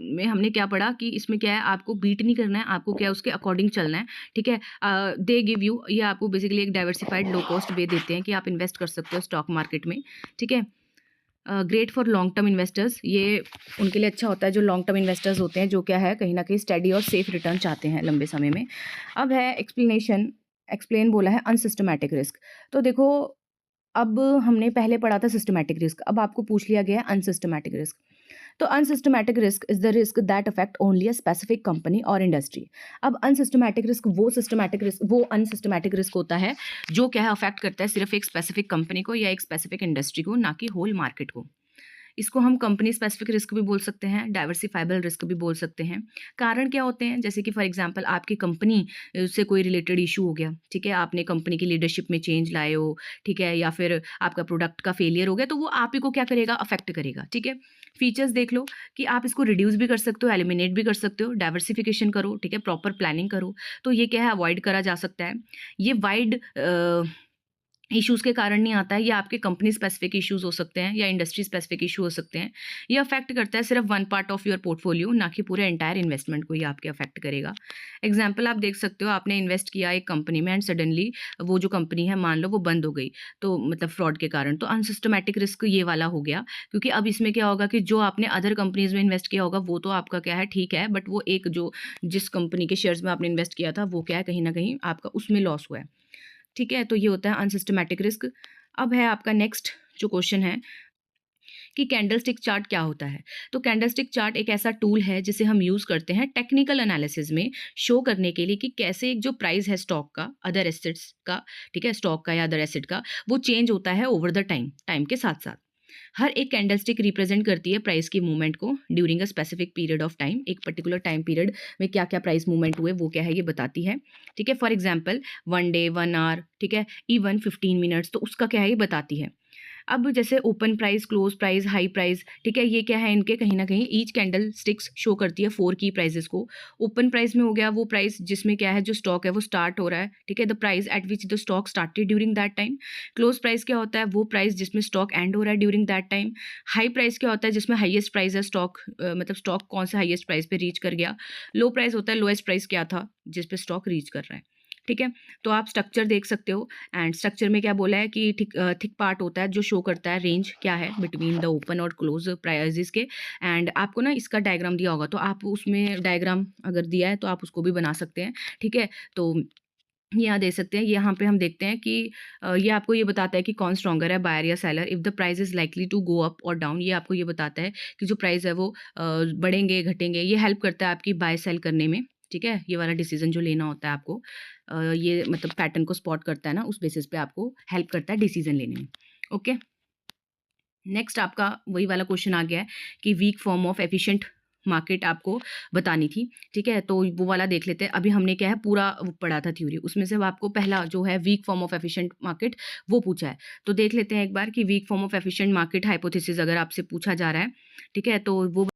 S1: में हमने क्या पढ़ा कि इसमें क्या है आपको बीट नहीं करना है, आपको क्या है उसके अकॉर्डिंग चलना है, ठीक है। दे गिव यू, ये आपको बेसिकली एक डाइवर्सिफाइड लो कॉस्ट वे देते हैं कि आप इन्वेस्ट कर सकते हो स्टॉक मार्केट में, ठीक है। Great for long term investors, ये उनके लिए अच्छा होता है जो लॉन्ग टर्म इन्वेस्टर्स होते हैं, जो क्या है कहीं ना कहीं स्टडी और सेफ रिटर्न चाहते हैं लंबे समय में। अब है एक्सप्लेन बोला है अनसिस्टमैटिक रिस्क। तो देखो अब हमने पहले पढ़ा था सिस्टमैटिक रिस्क, अब आपको पूछ लिया गया है अनसिस्टमैटिक रिस्क। तो unsystematic risk is the risk that affect only a specific company और इंडस्ट्री। अब अनसिस्टमैटिक रिस्क वो अनसिस्टमैटिक रिस्क होता है जो क्या है अफेक्ट करता है सिर्फ एक स्पेसिफिक कंपनी को या एक स्पेसिफिक इंडस्ट्री को, ना कि होल मार्केट को। इसको हम कंपनी स्पेसिफिक रिस्क भी बोल सकते हैं, डाइवर्सिफाइबल रिस्क भी बोल सकते हैं। कारण क्या होते हैं, जैसे कि फॉर एग्जांपल आपकी कंपनी से कोई रिलेटेड इशू हो गया, ठीक है, आपने कंपनी की लीडरशिप में चेंज लाए हो, ठीक है, या फिर आपका प्रोडक्ट का फेलियर हो गया, तो वो आप ही को क्या करेगा, अफेक्ट करेगा, ठीक है। फीचर्स देख लो कि आप इसको रिड्यूस भी कर सकते हो, एलिमिनेट भी कर सकते हो, डाइवर्सिफिकेशन करो, ठीक है, प्रॉपर प्लानिंग करो, तो ये क्या है अवॉइड करा जा सकता है। ये वाइड इश्यूज़ के कारण नहीं आता है, या आपके कंपनी स्पेसिफिक इश्यूज़ हो सकते हैं या इंडस्ट्री स्पेसिफिक इश्यू हो सकते हैं। ये अफेक्ट करता है सिर्फ one part of your portfolio, ना कि पूरे एंटायर इन्वेस्टमेंट को ये आपके अफेक्ट करेगा। एग्जाम्पल आप देख सकते हो, आपने इन्वेस्ट किया एक कंपनी में एंड सडनली वो जो कंपनी है मान लो वो बंद हो गई, तो मतलब फ्रॉड के कारण, तो अनसिस्टमैटिक रिस्क ये वाला हो गया। क्योंकि अब इसमें क्या होगा कि जो आपने अदर कंपनीज में इन्वेस्ट किया होगा वो तो आपका क्या है ठीक है, बट वो एक जो जिस कंपनी के शेयर्स में आपने इन्वेस्ट किया था वो क्या है कहीं ना कहीं आपका उसमें लॉस हुआ है। ठीक है, तो ये होता है अनसिस्टमैटिक रिस्क। अब है आपका नेक्स्ट जो क्वेश्चन है कि कैंडलस्टिक चार्ट क्या होता है। तो कैंडलस्टिक चार्ट एक ऐसा टूल है जिसे हम यूज़ करते हैं टेक्निकल एनालिसिस में शो करने के लिए कि कैसे एक जो प्राइस है स्टॉक का, अदर एसेट्स का, ठीक है, स्टॉक का या अदर एसेट का, वो चेंज होता है ओवर द टाइम, टाइम के साथ साथ। हर एक कैंडलस्टिक रिप्रेजेंट करती है प्राइस की मूवमेंट को during a specific period of time. एक पर्टिकुलर टाइम पीरियड में क्या क्या प्राइस मूवमेंट हुए वो क्या है ये बताती है। ठीक है, फॉर एग्जांपल 1 डे, 1 आवर, ठीक है, इवन 15 मिनट्स, तो उसका क्या है ये बताती है। अब जैसे open price, close price, high price, ठीक है, ये क्या है इनके कहीं ना कहीं ईच कैंडल स्टिक्स शो करती है 4 की प्राइजेस को। ओपन प्राइस में हो गया वो प्राइस जिसमें क्या है जो स्टॉक है वो स्टार्ट हो रहा है, ठीक है, the price at which the stock started during that time. Close price क्या होता है, वो प्राइस जिसमें स्टॉक एंड हो रहा है during that time. High price क्या होता है, जिसमें हाईएस्ट प्राइस है स्टॉक, मतलब स्टॉक कौन से हाईएस्ट प्राइस पे रीच कर गया। लो प्राइस होता है लोएस्ट प्राइस क्या था जिस पे स्टॉक रीच कर रहा है। ठीक है, तो आप स्ट्रक्चर देख सकते हो, एंड स्ट्रक्चर में क्या बोला है कि थिक पार्ट होता है जो शो करता है रेंज क्या है बिटवीन द ओपन और क्लोज प्राइजेस के। एंड आपको ना इसका डायग्राम दिया होगा, तो आप उसमें डायग्राम अगर दिया है तो आप उसको भी बना सकते हैं। ठीक है, तो यहाँ दे सकते हैं, यहाँ पे हम देखते हैं कि ये आपको ये बताता है कि कौन स्ट्रॉन्गर है, बायर या seller. If the price is likely to go up और डाउन, ये आपको ये बताता है कि जो प्राइस है वो बढ़ेंगे घटेंगे। ये हेल्प करता है आपकी बाय सेल करने में। ठीक है, ये वाला डिसीजन जो लेना होता है आपको, ये मतलब पैटर्न को स्पॉट करता है ना, उस बेसिस पे आपको हेल्प करता है डिसीजन लेने में। ओके, नेक्स्ट आपका वही वाला क्वेश्चन आ गया है कि weak form of efficient market आपको बतानी थी। ठीक है, तो वो वाला देख लेते हैं। अभी हमने क्या है पूरा वो पढ़ा था थ्योरी, उसमें से आपको पहला जो है weak form of efficient market वो पूछा है। तो देख लेते हैं एक बार कि weak form of efficient market hypothesis अगर आपसे पूछा जा रहा है, ठीक है, तो वो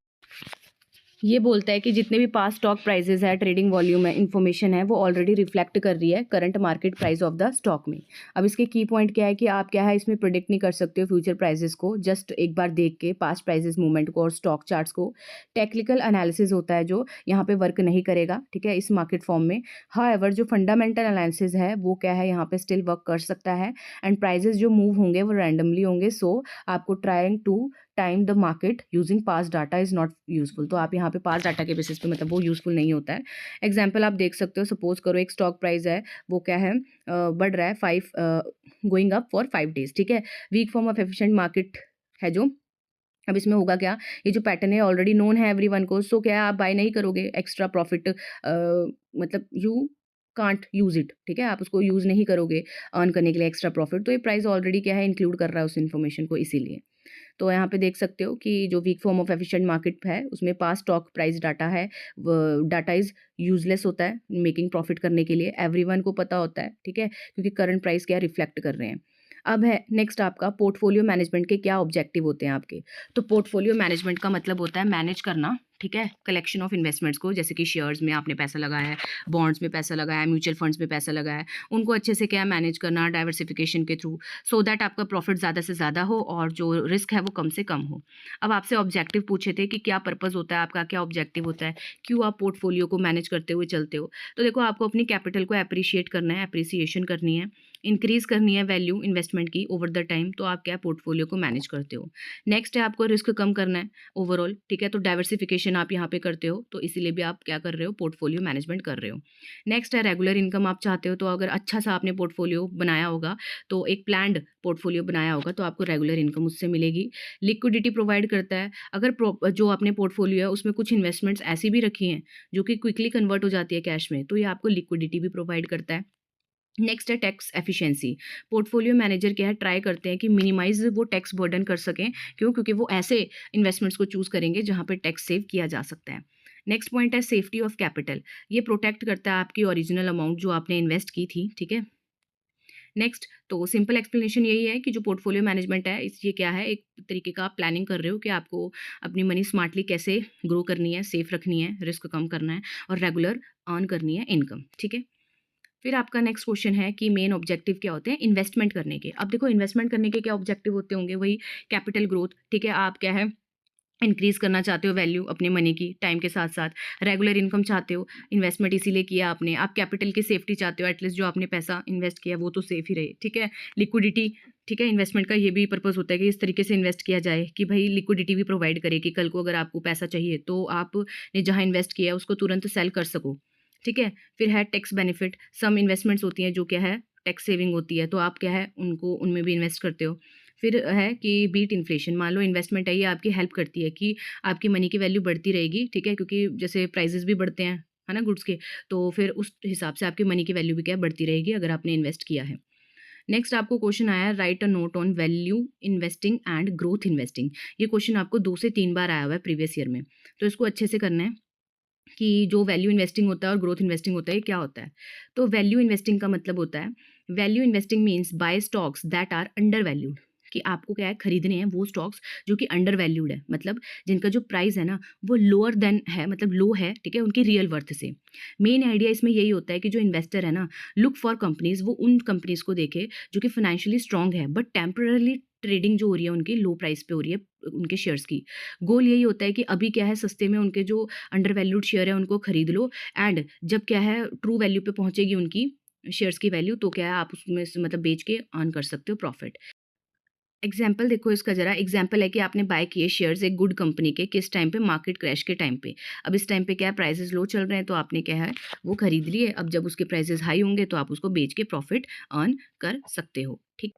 S1: ये बोलता है कि जितने भी पास स्टॉक प्राइजेस है, ट्रेडिंग वॉल्यूम है, इन्फॉर्मेशन है, वो ऑलरेडी रिफ्लेक्ट कर रही है current market price of the stock में। अब इसके की पॉइंट क्या है कि आप क्या है इसमें प्रिडिक्ट नहीं कर सकते हो फ्यूचर प्राइजेस को, जस्ट एक बार देख के पास्ट प्राइजेस मूवमेंट को और स्टॉक चार्ट्स को। टेक्निकल एनालिसिस होता है जो यहाँ पे वर्क नहीं करेगा, ठीक है, इस मार्केट फॉर्म में। हाउएवर जो फंडामेंटल एनालिसिस है वो क्या है यहाँ पे स्टिल वर्क कर सकता है। एंड प्राइजेस जो मूव होंगे वो रैंडमली होंगे, सो आपको trying to time the market using past data is not useful. तो आप यहाँ पे पास डाटा के बेसिस पे मतलब वो यूजफुल नहीं होता है। एग्जाम्पल आप देख सकते हो, सपोज करो एक स्टॉक प्राइस है वो क्या है बढ़ रहा है 5 गोइंग अप फॉर 5 डेज। ठीक है, weak form of efficient market है जो। अब इसमें होगा क्या, ये जो पैटर्न है ऑलरेडी नोन है एवरीवन को, सो क्या है आप बाय नहीं करोगे एक्स्ट्रा प्रॉफिट, मतलब यू कांट यूज इट। ठीक है, आप उसको यूज नहीं करोगे अर्न करने के लिए एक्स्ट्रा प्रॉफिट, तो ये प्राइस ऑलरेडी क्या है इंक्लूड कर रहा है उस इन्फॉर्मेशन को, इसीलिए। तो यहाँ पे देख सकते हो कि जो weak form of efficient market है उसमें पास स्टॉक प्राइस डाटा है, डाटा इज यूजलेस होता है मेकिंग प्रॉफिट करने के लिए, एवरीवन को पता होता है। ठीक है, क्योंकि करंट प्राइस क्या रिफ्लेक्ट कर रहे हैं। अब है नेक्स्ट आपका पोर्टफोलियो मैनेजमेंट के क्या ऑब्जेक्टिव होते हैं आपके। तो पोर्टफोलियो मैनेजमेंट का मतलब होता है मैनेज करना, ठीक है, कलेक्शन ऑफ इन्वेस्टमेंट्स को, जैसे कि शेयर्स में आपने पैसा लगाया है, बॉन्ड्स में पैसा लगाया है, म्यूचुअल फंड्स में पैसा लगाया है, उनको अच्छे से क्या मैनेज करना डाइवर्सिफिकेशन के थ्रू, सो दैट आपका प्रॉफिट ज़्यादा से ज़्यादा हो और जो रिस्क है वो कम से कम हो। अब आपसे ऑब्जेक्टिव पूछे थे कि क्या पर्पज़ होता है आपका, क्या ऑब्जेक्टिव होता है, क्यों आप पोर्टफोलियो को मैनेज करते हुए चलते हो। तो देखो आपको अपनी कैपिटल को अप्रिशिएट करना है, अप्रिसिएशन करनी है, इंक्रीज करनी है वैल्यू इन्वेस्टमेंट की ओवर द टाइम, तो आप क्या पोर्टफोलियो को मैनेज करते हो। नेक्स्ट है आपको रिस्क कम करना है ओवरऑल, ठीक है, तो डाइवर्सिफिकेशन आप यहाँ पे करते हो, तो इसीलिए भी आप क्या कर रहे हो पोर्टफोलियो मैनेजमेंट कर रहे हो। नेक्स्ट है रेगुलर इनकम आप चाहते हो, तो अगर अच्छा सा आपने पोर्टफोलियो बनाया होगा, तो एक प्लान्ड पोर्टफोलियो बनाया होगा, तो आपको रेगुलर इनकम उससे मिलेगी। लिक्विडिटी प्रोवाइड करता है, अगर जो आपने पोर्टफोलियो है उसमें कुछ इन्वेस्टमेंट्स ऐसी भी रखी हैं जो कि क्विकली कन्वर्ट हो जाती है कैश में, तो ये आपको लिक्विडिटी भी प्रोवाइड करता है। नेक्स्ट है टैक्स एफिशिएंसी। पोर्टफोलियो मैनेजर क्या है ट्राई करते हैं कि मिनिमाइज वो टैक्स बर्डन कर सकें, क्यों, क्योंकि वो ऐसे इन्वेस्टमेंट्स को चूज करेंगे जहां पे टैक्स सेव किया जा सकता है। नेक्स्ट पॉइंट है सेफ्टी ऑफ कैपिटल। ये प्रोटेक्ट करता है आपकी ओरिजिनल अमाउंट जो आपने इन्वेस्ट की थी। ठीक है, नेक्स्ट तो सिंपल एक्सप्लेनेशन यही है कि जो पोर्टफोलियो मैनेजमेंट है ये क्या है, एक तरीके का आप प्लानिंग कर रहे हो कि आपको अपनी मनी स्मार्टली कैसे ग्रो करनी है, सेफ रखनी है, रिस्क कम करना है और रेगुलर अर्न करनी है इनकम। ठीक है, फिर आपका नेक्स्ट क्वेश्चन है कि मेन ऑब्जेक्टिव क्या होते हैं इन्वेस्टमेंट करने के। अब देखो इन्वेस्टमेंट करने के क्या ऑब्जेक्टिव होते होंगे, वही कैपिटल ग्रोथ, ठीक है। आप क्या है इंक्रीज करना चाहते हो वैल्यू अपने मनी की टाइम के साथ साथ, रेगुलर इनकम चाहते हो, इन्वेस्टमेंट इसीलिए किया आपने, आप कैपिटल की सेफ्टी चाहते हो, एटलीस्ट जो आपने पैसा इन्वेस्ट किया वो तो सेफ ही रहे, ठीक है। लिक्विडिटी, ठीक है, इन्वेस्टमेंट का ये भी पर्पस होता है कि इस तरीके से इन्वेस्ट किया जाए कि भाई लिक्विडिटी भी प्रोवाइड करे कि कल को अगर आपको पैसा चाहिए तो आपने जहाँ इन्वेस्ट किया है उसको तुरंत सेल कर सको, ठीक है। फिर है टैक्स बेनिफिट, सम इन्वेस्टमेंट्स होती हैं जो क्या है टैक्स सेविंग होती है, तो आप क्या है उनको उनमें भी इन्वेस्ट करते हो। फिर है कि बीट इन्फ्लेशन, मान लो इन्वेस्टमेंट है ये आपकी हेल्प करती है कि आपकी मनी की वैल्यू बढ़ती रहेगी, ठीक है, क्योंकि जैसे प्राइजेस भी बढ़ते हैं, है ना, गुड्स के, तो फिर उस हिसाब से आपकी मनी की वैल्यू भी क्या है बढ़ती रहेगी अगर आपने इन्वेस्ट किया है। नेक्स्ट आपको क्वेश्चन आया है right a note on value investing and growth investing. ये क्वेश्चन आपको 2 से 3 बार आया हुआ है प्रीवियस ईयर में, तो इसको अच्छे से करना है कि जो वैल्यू इन्वेस्टिंग होता है और ग्रोथ इन्वेस्टिंग होता है, ये क्या होता है। तो वैल्यू इन्वेस्टिंग का मतलब होता है, value investing means buy stocks that are undervalued, कि आपको क्या है खरीदने हैं वो स्टॉक्स जो कि अंडर वैल्यूड है, मतलब जिनका जो प्राइस है ना वो लोअर देन है, मतलब लो है, ठीक है, उनकी रियल वर्थ से। मेन आइडिया इसमें यही होता है कि जो इन्वेस्टर है ना, लुक फॉर कंपनीज, वो उन कंपनीज को देखे जो कि फाइनेंशियली स्ट्रांग है बट टेम्पररी ट्रेडिंग जो हो रही है उनकी लो प्राइस पे हो रही है उनके शेयर्स की। गोल यही होता है कि अभी क्या है सस्ते में उनके जो अंडर वैल्यूड शेयर है उनको खरीद लो, एंड जब क्या है ट्रू वैल्यू पे पहुंचेगी उनकी शेयर्स की वैल्यू, तो क्या है आप उसमें से मतलब बेच के अर्न कर सकते हो प्रॉफिट। एग्जाम्पल देखो इसका जरा, एग्जाम्पल है कि आपने बाय किए शेयर्स एक गुड कंपनी के, किस टाइम पे, मार्केट क्रैश के टाइम पे। अब इस टाइम पे क्या है प्राइसेस लो चल रहे हैं तो आपने क्या है वो खरीद लिए, अब जब उसके प्राइसेस हाई होंगे तो आप उसको बेच के प्रॉफिट अर्न कर सकते हो, ठीक।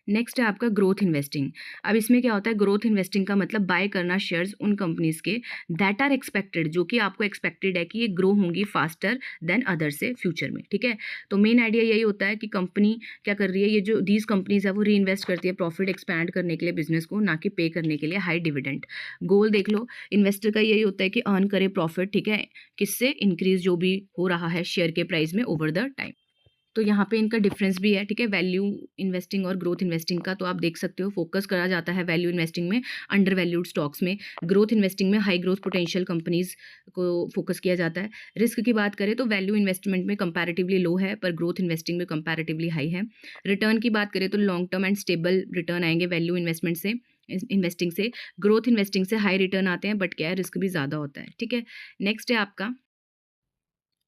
S1: नेक्स्ट है आपका ग्रोथ इन्वेस्टिंग। अब इसमें क्या होता है, ग्रोथ इन्वेस्टिंग का मतलब बाय करना शेयर्स उन कंपनीज के दैट आर एक्सपेक्टेड, जो कि आपको एक्सपेक्टेड है कि ये ग्रो होंगी फास्टर देन अदर से फ्यूचर में, ठीक है। तो मेन आइडिया यही होता है कि कंपनी क्या कर रही है, ये जो दीज कंपनीज है वो री इन्वेस्ट करती है प्रॉफिट एक्सपैंड करने के लिए बिजनेस को, ना कि पे करने के लिए हाई डिविडेंड। गोल देख लो इन्वेस्टर का यही होता है कि अर्न करे प्रॉफिट, ठीक है, किससे, इंक्रीज जो भी हो रहा है शेयर के प्राइस में ओवर द टाइम। तो यहाँ पे इनका डिफरेंस भी है, ठीक है, वैल्यू इन्वेस्टिंग और ग्रोथ इन्वेस्टिंग का। तो आप देख सकते हो फोकस करा जाता है वैल्यू इन्वेस्टिंग में अंडर वैल्यूड स्टॉक्स में, ग्रोथ इन्वेस्टिंग में हाई ग्रोथ पोटेंशियल कंपनीज को फोकस किया जाता है। रिस्क की बात करें तो वैल्यू इन्वेस्टमेंट में कंपैरेटिवली लो है पर ग्रोथ इन्वेस्टिंग में कंपैरेटिवली हाई है। रिटर्न की बात करें तो long term and stable return आएंगे वैल्यू इन्वेस्टमेंट से, इन्वेस्टिंग से। ग्रोथ इन्वेस्टिंग से हाई रिटर्न आते हैं बट क्या है रिस्क भी ज़्यादा होता है, ठीक है। नेक्स्ट है आपका,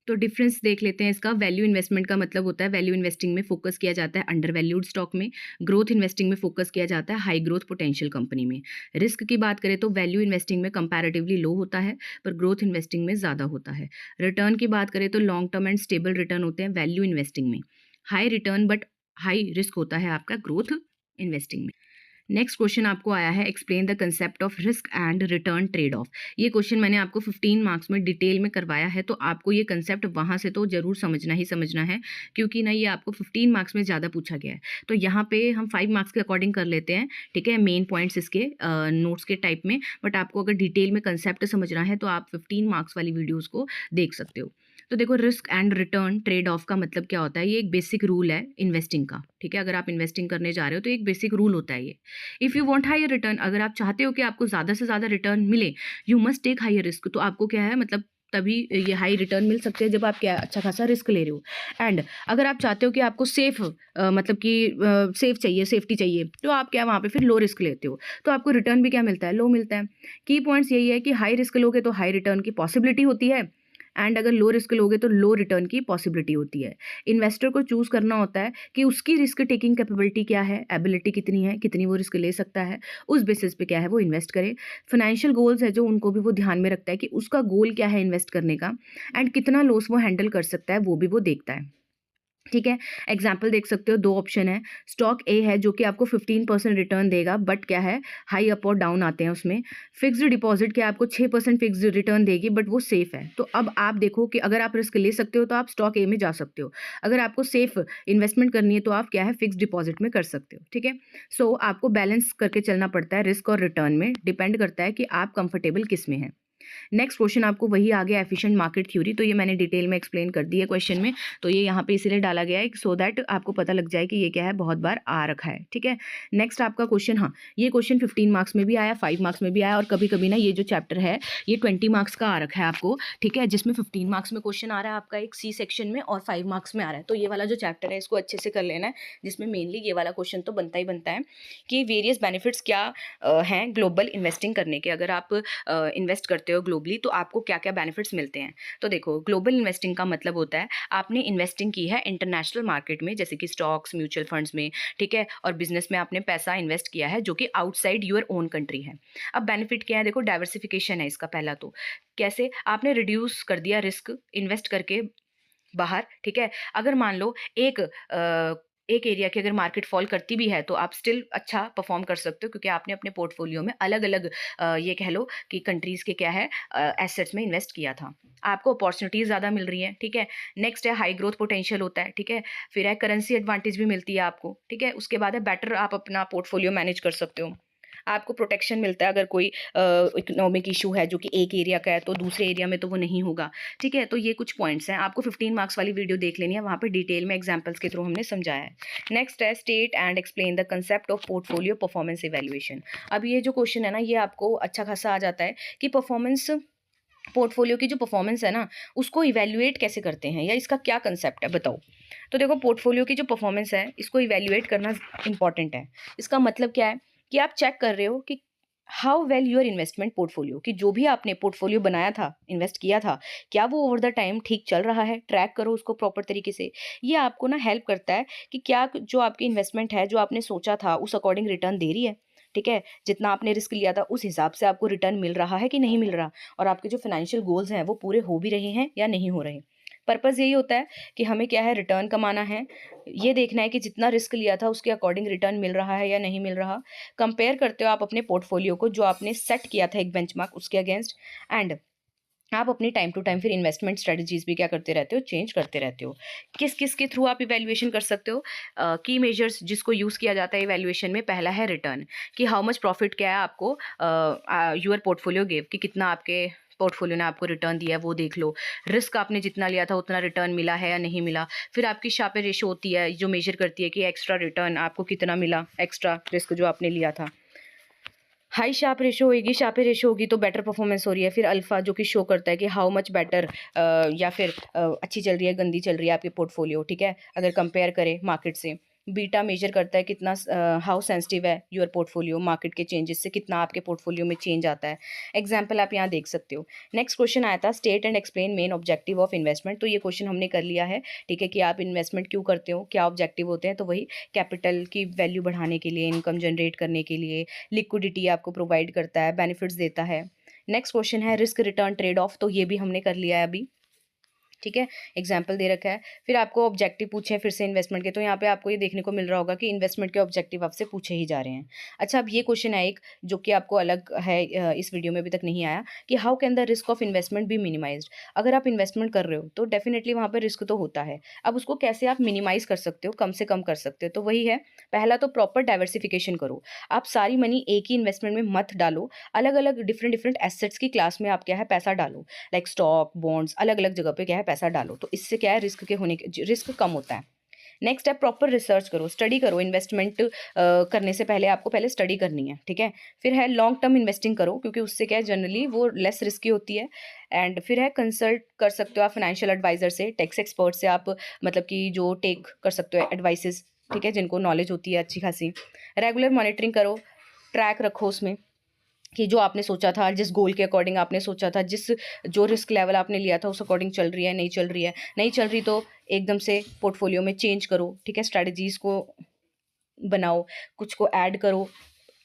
S1: तो डिफरेंस देख लेते हैं इसका। वैल्यू इन्वेस्टमेंट का मतलब होता है वैल्यू इन्वेस्टिंग में फोकस किया जाता है अंडर वैल्यूड स्टॉक में, ग्रोथ इन्वेस्टिंग में फोकस किया जाता है हाई ग्रोथ पोटेंशियल कंपनी में। रिस्क की बात करें तो वैल्यू इन्वेस्टिंग में कंपैरेटिवली लो होता है पर ग्रोथ इन्वेस्टिंग में ज़्यादा होता है। रिटर्न की बात करें तो long term and stable return होते हैं वैल्यू इन्वेस्टिंग में, high return but high risk होता है आपका ग्रोथ इन्वेस्टिंग में। नेक्स्ट क्वेश्चन आपको आया है explain the concept of risk and return trade off. ये क्वेश्चन मैंने आपको 15 मार्क्स में डिटेल में करवाया है, तो आपको ये कंसेप्ट वहाँ से तो जरूर समझना ही समझना है, क्योंकि ना ये आपको 15 मार्क्स में ज़्यादा पूछा गया है। तो यहाँ पे हम 5 मार्क्स के अकॉर्डिंग कर लेते हैं, ठीक है, मेन पॉइंट्स इसके नोट्स के टाइप में। बट आपको अगर डिटेल में कंसेप्ट समझना है तो आप 15 मार्क्स वाली वीडियोज़ को देख सकते हो। तो देखो risk and return trade off का मतलब क्या होता है, ये एक बेसिक रूल है इन्वेस्टिंग का, ठीक है। अगर आप इन्वेस्टिंग करने जा रहे हो तो एक बेसिक रूल होता है ये। If you want higher return, अगर आप चाहते हो कि आपको ज़्यादा से ज़्यादा रिटर्न मिले, you must take higher risk. तो आपको क्या है मतलब तभी ये हाई रिटर्न मिल सकते हैं जब आप क्या अच्छा खासा रिस्क ले रहे हो। एंड अगर आप चाहते हो कि आपको सेफ मतलब कि सेफ चाहिए, सेफ्टी चाहिए, तो आप क्या वहाँ पे फिर लो रिस्क लेते हो, तो आपको रिटर्न भी क्या मिलता है, लो मिलता है। की पॉइंट्स यही है कि हाई रिस्क लोगे तो हाई रिटर्न की पॉसिबिलिटी होती है, एंड अगर लो रिस्क लोगे तो लो रिटर्न की पॉसिबिलिटी होती है। इन्वेस्टर को चूज़ करना होता है कि उसकी रिस्क टेकिंग कैपेबिलिटी क्या है, एबिलिटी कितनी है, कितनी वो रिस्क ले सकता है, उस बेसिस पे क्या है वो इन्वेस्ट करे। फाइनेंशियल गोल्स है जो उनको भी वो ध्यान में रखता है कि उसका गोल क्या है इन्वेस्ट करने का, एंड कितना लॉस वो हैंडल कर सकता है वो भी वो देखता है, ठीक है। एग्जाम्पल देख सकते हो, 2 ऑप्शन है। स्टॉक ए है जो कि आपको 15% रिटर्न देगा बट क्या है हाई अप और डाउन आते हैं उसमें। फिक्स्ड डिपॉजिट क्या आपको 6% फिक्स्ड रिटर्न देगी बट वो सेफ है। तो अब आप देखो कि अगर आप रिस्क ले सकते हो तो आप स्टॉक ए में जा सकते हो, अगर आपको सेफ इन्वेस्टमेंट करनी है तो आप क्या है फिक्स्ड डिपॉजिट में कर सकते हो, ठीक है। सो आपको बैलेंस करके चलना पड़ता है, रिस्क और रिटर्न में डिपेंड करता है कि आप कंफर्टेबल किस में हैं। नेक्स्ट क्वेश्चन आपको वही आ गया एफिशिएंट मार्केट थ्योरी, तो ये मैंने डिटेल में एक्सप्लेन कर दी है क्वेश्चन में, तो ये यहाँ पे इसीलिए डाला गया है सो दैट आपको पता लग जाए कि ये क्या है, बहुत बार आ रखा है, ठीक है। नेक्स्ट आपका क्वेश्चन, हाँ ये क्वेश्चन 15 मार्क्स में भी आया, 5 मार्क्स में भी आया, और कभी कभी ना ये जो चैप्टर है ये 20 मार्क्स का आ रखा है आपको, ठीक है, जिसमें 15 मार्क्स में क्वेश्चन आ रहा है आपका एक सी सेक्शन में और 5 मार्क्स में आ रहा है। तो ये वाला जो चैप्टर है इसको अच्छे से कर लेना है, जिसमें मेनली ये वाला क्वेश्चन तो बनता ही बनता है कि वेरियस बेनिफिट्स क्या हैं ग्लोबल इन्वेस्टिंग करने के। अगर आप इन्वेस्ट करते हो ग्लोबली तो आपको क्या क्या बेनिफिट्स मिलते हैं। तो देखो, ग्लोबल इन्वेस्टिंग का मतलब होता है आपने इन्वेस्टिंग की है इंटरनेशनल मार्केट में, जैसे कि स्टॉक्स, म्यूचुअल फंड्स में, ठीक है, और बिजनेस में आपने पैसा इन्वेस्ट किया है जो कि आउटसाइड योर ओन कंट्री है। अब बेनिफिट क्या है, देखो डाइवर्सिफिकेशन है इसका पहला, तो कैसे आपने रिड्यूस कर दिया रिस्क इन्वेस्ट करके बाहर, ठीक है। अगर मान लो एक एरिया की अगर मार्केट फॉल करती भी है तो आप स्टिल अच्छा परफॉर्म कर सकते हो, क्योंकि आपने अपने पोर्टफोलियो में अलग अलग ये कह लो कि कंट्रीज़ के क्या है एसेट्स में इन्वेस्ट किया था, आपको अपॉर्चुनिटीज़ ज़्यादा मिल रही हैं, ठीक है। नेक्स्ट है हाई ग्रोथ पोटेंशियल होता है, ठीक है। फिर है करेंसी एडवांटेज भी मिलती है आपको, ठीक है। उसके बाद है बेटर आप अपना पोर्टफोलियो मैनेज कर सकते हो, आपको प्रोटेक्शन मिलता है अगर कोई इकोनॉमिक इशू है जो कि एक एरिया का है तो दूसरे एरिया में तो वो नहीं होगा, ठीक है। तो ये कुछ पॉइंट्स हैं, आपको 15 मार्क्स वाली वीडियो देख लेनी है, वहाँ पे डिटेल में एग्जांपल्स के थ्रू हमने समझाया है। नेक्स्ट है state and explain the concept of portfolio performance evaluation. अब ये जो क्वेश्चन है ना ये आपको अच्छा खासा आ जाता है कि परफॉर्मेंस, पोर्टफोलियो की जो परफॉर्मेंस है ना उसको इवैल्यूएट कैसे करते हैं, या इसका क्या कंसेप्ट है बताओ। तो देखो, पोर्टफोलियो की जो परफॉर्मेंस है इसको इवैल्यूएट करना इंपॉर्टेंट है। इसका मतलब क्या है कि आप चेक कर रहे हो कि how well your investment portfolio, कि जो भी आपने पोर्टफोलियो बनाया था, इन्वेस्ट किया था, क्या वो ओवर द टाइम ठीक चल रहा है, ट्रैक करो उसको प्रॉपर तरीके से। ये आपको ना हेल्प करता है कि क्या जो आपकी इन्वेस्टमेंट है जो आपने सोचा था उस अकॉर्डिंग रिटर्न दे रही है, ठीक है। जितना आपने रिस्क लिया था उस हिसाब से आपको रिटर्न मिल रहा है कि नहीं मिल रहा, और आपके जो फाइनेंशियल गोल्स हैं वो पूरे हो भी रहे हैं या नहीं हो रहे। पर्पज़ यही होता है कि हमें क्या है, रिटर्न कमाना है, ये देखना है कि जितना रिस्क लिया था उसके अकॉर्डिंग रिटर्न मिल रहा है या नहीं मिल रहा। कंपेयर करते हो आप अपने पोर्टफोलियो को जो आपने सेट किया था एक बेंचमार्क उसके अगेंस्ट, एंड आप अपनी टाइम टू टाइम फिर इन्वेस्टमेंट स्ट्रेटजीज भी क्या करते रहते हो, चेंज करते रहते हो। किस किस के थ्रू आप इवैल्यूएशन कर सकते हो, की मेजर्स जिसको यूज़ किया जाता है इवैल्यूएशन में, पहला है रिटर्न, कि हाउ मच प्रॉफिट क्या है आपको यूअर पोर्टफोलियो गिव, कि कितना आपके पोर्टफोलियो ने आपको रिटर्न दिया है वो देख लो। रिस्क आपने जितना लिया था उतना रिटर्न मिला है या नहीं मिला। फिर आपकी शार्प रेशो होती है जो मेजर करती है कि एक्स्ट्रा रिटर्न आपको कितना मिला, एक्स्ट्रा रिस्क जो आपने लिया था। हाई शार्प रेशो होगी, शार्प रेशो होगी तो बेटर परफॉर्मेंस हो रही है। फिर अल्फा जो कि शो करता है कि हाउ मच बेटर या फिर अच्छी चल रही है, गंदी चल रही है आपकी पोर्टफोलियो, ठीक है, अगर कंपेयर करें मार्केट से। बीटा मेजर करता है कितना हाउ सेंसिटिव है योर पोर्टफोलियो मार्केट के चेंजेस से, कितना आपके पोर्टफोलियो में चेंज आता है। एग्जाम्पल आप यहाँ देख सकते हो। नेक्स्ट क्वेश्चन आया था state and explain main objective of investment, तो ये क्वेश्चन हमने कर लिया है, ठीक है, कि आप इन्वेस्टमेंट क्यों करते हो, क्या ऑब्जेक्टिव होते हैं। तो वही कैपिटल की वैल्यू बढ़ाने के लिए, इनकम जनरेट करने के लिए, लिक्विडिटी आपको प्रोवाइड करता है, बेनिफिट्स देता है। नेक्स्ट क्वेश्चन है रिस्क रिटर्न ट्रेड ऑफ, तो ये भी हमने कर लिया है अभी, ठीक है, एग्जाम्पल दे रखा है। फिर आपको ऑब्जेक्टिव पूछे हैं फिर से इन्वेस्टमेंट के, तो यहाँ पे आपको ये देखने को मिल रहा होगा कि इन्वेस्टमेंट के ऑब्जेक्टिव आपसे पूछे ही जा रहे हैं। अच्छा, अब ये क्वेश्चन है एक जो कि आपको अलग है, इस वीडियो में अभी तक नहीं आया, कि how can the risk of investment be minimized. अगर आप इन्वेस्टमेंट कर रहे हो तो डेफिनेटली वहाँ पर रिस्क तो होता है, अब उसको कैसे आप मिनिमाइज कर सकते हो, कम से कम कर सकते हो। तो वही है, पहला तो प्रॉपर डाइवर्सिफिकेशन करो, आप सारी मनी एक ही इन्वेस्टमेंट में मत डालो, अलग अलग डिफरेंट डिफरेंट एसेट्स की क्लास में आप क्या है पैसा डालो, लाइक स्टॉक, बॉन्ड्स, अलग अलग जगह पे क्या है पैसा डालो, तो इससे क्या है रिस्क के होने के रिस्क कम होता है। नेक्स्ट है प्रॉपर रिसर्च करो, स्टडी करो, इन्वेस्टमेंट करने से पहले आपको पहले स्टडी करनी है, ठीक है। फिर है लॉन्ग टर्म इन्वेस्टिंग करो, क्योंकि उससे क्या है जनरली वो लेस रिस्की होती है। एंड फिर है कंसल्ट कर सकते हो आप फाइनेंशियल एडवाइजर से, टैक्स एक्सपर्ट से आप मतलब कि जो टेक कर सकते हो एडवाइसेस, ठीक है, जिनको नॉलेज होती है अच्छी खासी। रेगुलर मॉनिटरिंग करो, ट्रैक रखो उसमें कि जो आपने सोचा था, जिस गोल के अकॉर्डिंग आपने सोचा था, जिस जो रिस्क लेवल आपने लिया था उस अकॉर्डिंग चल रही है, नहीं चल रही है। नहीं चल रही तो एकदम से पोर्टफोलियो में चेंज करो, ठीक है, स्ट्रैटेजीज को बनाओ, कुछ को ऐड करो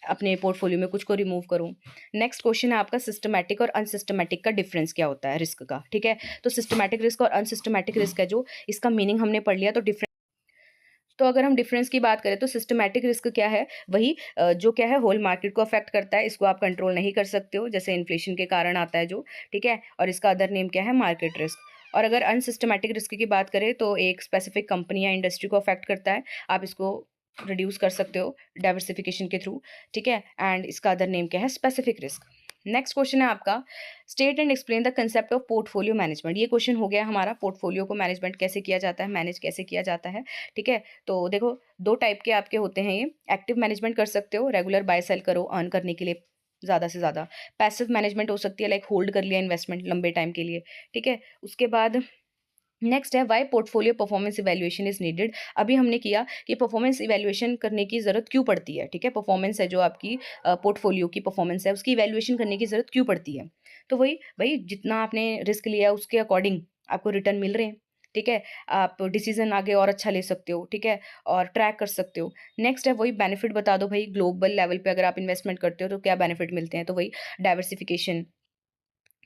S1: अपने पोर्टफोलियो में, कुछ को रिमूव करो। नेक्स्ट क्वेश्चन है आपका सिस्टमैटिक और अनसिस्टमैटिक का डिफरेंस क्या होता है रिस्क का, ठीक है। तो सिस्टमैटिक रिस्क और अनसिस्टमैटिक रिस्क है जो, इसका मीनिंग हमने पढ़ लिया। तो डिफरेंस, तो अगर हम डिफरेंस की बात करें तो सिस्टमैटिक रिस्क क्या है, वही जो क्या है होल मार्केट को अफेक्ट करता है, इसको आप कंट्रोल नहीं कर सकते हो, जैसे इन्फ्लेशन के कारण आता है जो, ठीक है, और इसका अदर नेम क्या है, मार्केट रिस्क। और अगर अनसिस्टमैटिक रिस्क की बात करें तो एक स्पेसिफिक कंपनी या इंडस्ट्री को अफेक्ट करता है, आप इसको रिड्यूस कर सकते हो डाइवर्सिफिकेशन के थ्रू, ठीक है, एंड इसका अदर नेम क्या है, स्पेसिफिक रिस्क। नेक्स्ट क्वेश्चन है आपका, state and explain the concept of portfolio management. ये क्वेश्चन हो गया हमारा, पोर्टफोलियो को मैनेजमेंट कैसे किया जाता है, मैनेज कैसे किया जाता है। ठीक है, तो देखो दो टाइप के आपके होते हैं ये, एक्टिव मैनेजमेंट कर सकते हो, रेगुलर बाय सेल करो अर्न करने के लिए ज़्यादा से ज़्यादा। पैसिव मैनेजमेंट हो सकती है, लाइक होल्ड कर लिया इन्वेस्टमेंट लंबे टाइम के लिए। ठीक है, उसके बाद नेक्स्ट है why portfolio performance evaluation is needed. अभी हमने किया कि परफॉर्मेंस इवैल्यूएशन करने की ज़रूरत क्यों पड़ती है। ठीक है, परफॉर्मेंस है जो आपकी पोर्टफोलियो की परफॉर्मेंस है, उसकी इवैल्यूएशन करने की ज़रूरत क्यों पड़ती है। तो वही भाई, जितना आपने रिस्क लिया उसके अकॉर्डिंग आपको रिटर्न मिल रहे हैं। ठीक है, आप डिसीजन आगे और अच्छा ले सकते हो। ठीक है, और ट्रैक कर सकते हो। नेक्स्ट है वही बेनिफिट बता दो भाई, ग्लोबल लेवल पे अगर आप इन्वेस्टमेंट करते हो तो क्या बेनिफिट मिलते हैं। तो वही डाइवर्सिफिकेशन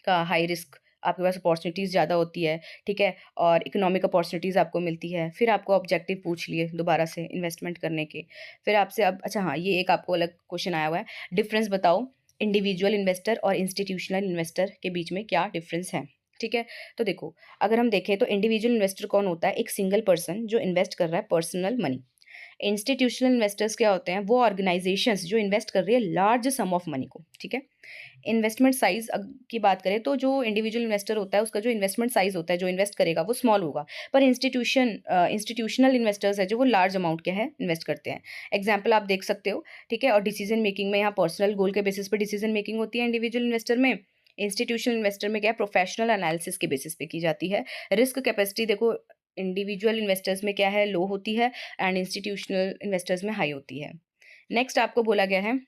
S1: का, हाई रिस्क, आपके पास अपॉर्चुनिटीज़ ज़्यादा होती है। ठीक है, और इकोनॉमिक अपॉर्चुनिटीज़ आपको मिलती है। फिर आपको ऑब्जेक्टिव पूछ लिए दोबारा से इन्वेस्टमेंट करने के। फिर आपसे अब अच्छा हाँ, ये एक आपको अलग क्वेश्चन आया हुआ है, डिफरेंस बताओ इंडिविजुअल इन्वेस्टर और इंस्टीट्यूशनल इन्वेस्टर के बीच में क्या डिफरेंस है। ठीक है, तो देखो अगर हम देखें तो इंडिविजुअल इन्वेस्टर कौन होता है, एक सिंगल पर्सन जो इन्वेस्ट कर रहा है पर्सनल मनी। इंस्टीट्यूशनल इन्वेस्टर्स क्या होते हैं, वो ऑर्गेनाइजेशंस जो इन्वेस्ट कर रही है लार्ज सम ऑफ मनी को। ठीक है, इन्वेस्टमेंट साइज की बात करें तो जो इंडिविजुअल इन्वेस्टर होता है उसका जो इन्वेस्टमेंट साइज होता है, जो इन्वेस्ट करेगा वो स्मॉल होगा। पर इंस्टीट्यूशनल इन्वेस्टर्स है जो वो लार्ज अमाउंट के हैं इन्वेस्ट करते हैं। एग्जाम्पल आप देख सकते हो। ठीक है, और डिसीजन मेकिंग में यहाँ पर्सनल गोल के बेसिस पे डिसीजन मेकिंग होती है इंडिविजुअल इन्वेस्टर में। इंस्टीट्यूशनल इन्वेस्टर में क्या है, प्रोफेशनल एनालिसिस के बेसिस पे की जाती है। रिस्क कैपेसिटी देखो इंडिविजुअल इन्वेस्टर्स में क्या है, लो होती है, एंड इंस्टीट्यूशनल इन्वेस्टर्स में हाई होती है। नेक्स्ट आपको बोला गया है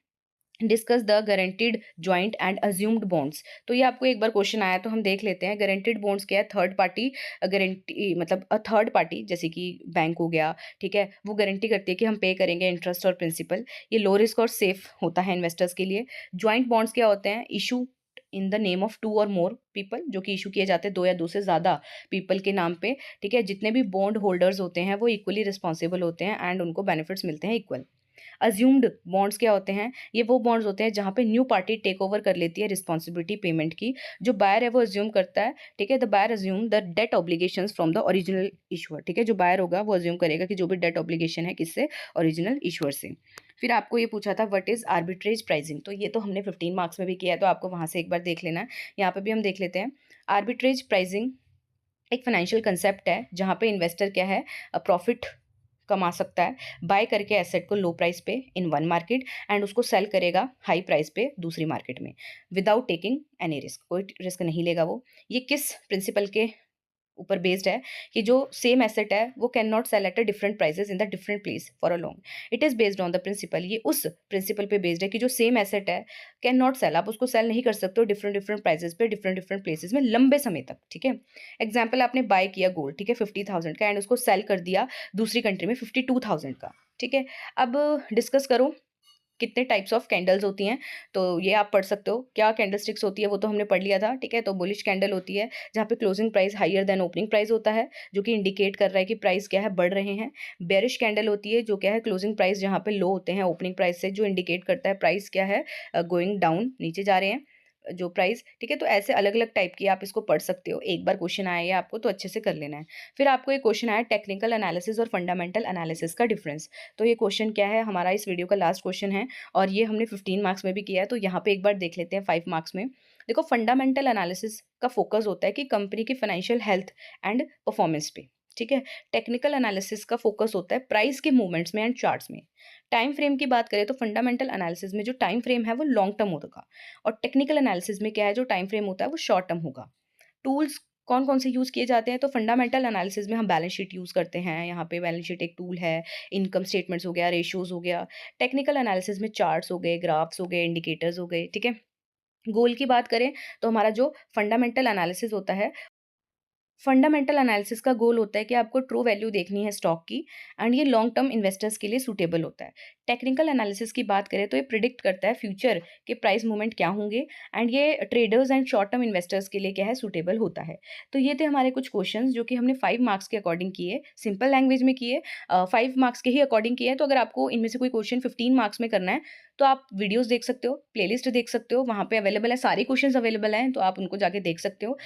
S1: discuss the guaranteed joint and assumed bonds. तो ये आपको एक बार क्वेश्चन आया तो हम देख लेते हैं। गारंटीड बॉन्ड्स क्या है, थर्ड पार्टी गारंटी, मतलब अ थर्ड पार्टी जैसे कि बैंक हो गया। ठीक है, वो गारंटी करती है कि हम पे करेंगे इंटरेस्ट और प्रिंसिपल। ये लो रिस्क और सेफ होता है इन्वेस्टर्स के लिए। ज्वाइंट बॉन्ड्स क्या होते हैं, issue in the name of two or more people, जो कि इशू किए जाते हैं दो या दो से ज़्यादा पीपल के नाम पे। ठीक है, जितने भी बॉन्ड होल्डर्स होते हैं वो इक्वली रिस्पॉन्सिबल होते हैं एंड उनको बेनिफिट्स मिलते हैं इक्वल। अज्यूम्ड बॉन्ड्स क्या होते हैं, ये वो बॉन्ड्स होते हैं जहाँ पे न्यू पार्टी टेक ओवर कर लेती है रिस्पॉन्सिबिलिटी पेमेंट की। जो बायर है वो अज्यूम करता है। ठीक है, the buyer assume the debt obligations from the original issuer. ठीक है, जो बायर होगा वो अज्यूम करेगा कि जो भी डेट ऑब्लिगेशन है किससे, ओरिजिनल इशूअर से। फिर आपको ये पूछा था व्हाट इज आर्बिट्रेज प्राइसिंग। तो ये तो हमने 15 मार्क्स में भी किया है, तो आपको वहाँ से एक बार देख लेना है। यहाँ पे भी हम देख लेते हैं। आर्बिट्रेज प्राइसिंग एक फाइनेंशियल कंसेप्ट है जहाँ पे इन्वेस्टर क्या है, प्रॉफिट कमा सकता है बाय करके एसेट को लो प्राइस पे इन वन मार्केट, एंड उसको सेल करेगा हाई प्राइस पे दूसरी मार्केट में, विदाउट टेकिंग एनी रिस्क। कोई रिस्क नहीं लेगा वो। ये किस प्रिंसिपल के ऊपर बेस्ड है कि जो सेम एसेट है वो can not sell at a different prices in the different place for a long. It is based on the principle. ये उस प्रिंसिपल पे बेस्ड है कि जो सेम एसेट है कैन नॉट सेल, आप उसको सेल नहीं कर सकते हो डिफरेंट डिफरेंट प्राइसेस पे डिफरेंट डिफरेंट प्लेसेस में लंबे समय तक। ठीक है, एग्जाम्पल आपने बाय किया गोल्ड, ठीक है 50,000 का, एंड उसको सेल कर दिया दूसरी कंट्री में 52,000 का। ठीक है, अब डिस्कस करो कितने टाइप्स ऑफ कैंडल्स होती हैं। तो ये आप पढ़ सकते हो। क्या कैंडल स्टिक्स होती है वो तो हमने पढ़ लिया था। ठीक है, तो बुलिश कैंडल होती है जहाँ पे closing price higher than opening price होता है, जो कि इंडिकेट कर रहा है कि प्राइस क्या है, बढ़ रहे हैं। बेरिश कैंडल होती है जो क्या है, क्लोजिंग प्राइस जहाँ पे लो होते हैं ओपनिंग प्राइस से, जो इंडिकेट करता है प्राइस क्या है, गोइंग डाउन, नीचे जा रहे हैं जो प्राइस। ठीक है, तो ऐसे अलग अलग टाइप की आप इसको पढ़ सकते हो। एक बार क्वेश्चन आया है आपको तो अच्छे से कर लेना है। फिर आपको एक क्वेश्चन आया टेक्निकल एनालिसिस और फंडामेंटल एनालिसिस का डिफरेंस। तो ये क्वेश्चन क्या है, हमारा इस वीडियो का लास्ट क्वेश्चन है, और ये हमने 15 मार्क्स में भी किया है। तो यहाँ पे एक बार देख लेते हैं 5 मार्क्स में। देखो फंडामेंटल एनालिसिस का फोकस होता है कि कंपनी की फाइनेंशियल हेल्थ एंड परफॉर्मेंस पे। ठीक है, टेक्निकल एनालिसिस का फोकस होता है प्राइस के मूवमेंट्स में एंड चार्ट्स में। टाइम फ्रेम की बात करें तो फंडामेंटल एनालिसिस में जो टाइम फ्रेम है वो लॉन्ग टर्म होगा, और टेक्निकल एनालिसिस में क्या है, जो टाइम फ्रेम होता है वो शॉर्ट टर्म होगा। टूल्स कौन कौन से यूज़ किए जाते हैं, तो फंडामेंटल एनालिसिस में हम बैलेंस शीट यूज़ करते हैं। यहाँ पे बैलेंस शीट एक टूल है, इनकम स्टेटमेंट्स हो गया, रेशियोज हो गया। टेक्निकल एनालिसिस में चार्ट्स हो गए, ग्राफ्स हो गए, इंडिकेटर्स हो गए। ठीक है, गोल की बात करें तो हमारा जो फंडामेंटल एनालिसिस होता है, फंडामेंटल एनालिसिस का गोल होता है कि आपको ट्रू वैल्यू देखनी है स्टॉक की, एंड ये लॉन्ग टर्म इन्वेस्टर्स के लिए सूटेबल होता है। टेक्निकल एनालिसिस की बात करें तो ये प्रिडिक्ट करता है फ्यूचर के प्राइस मूवमेंट क्या होंगे, एंड ये traders and short term investors के लिए क्या है, सूटेबल होता है। तो ये थे हमारे कुछ क्वेश्चंस जो कि हमने 5 मार्क्स के अकॉर्डिंग किए, सिंपल लैंग्वेज में किए, 5 मार्क्स के ही अकॉर्डिंग किए। तो अगर आपको इनमें से कोई क्वेश्चन 15 मार्क्स में करना है तो आप वीडियोस देख सकते हो, प्लेलिस्ट देख सकते हो, वहाँ पे अवेलेबल है, सारे क्वेश्चंस अवेलेबल हैं, तो आप उनको जाके देख सकते हो।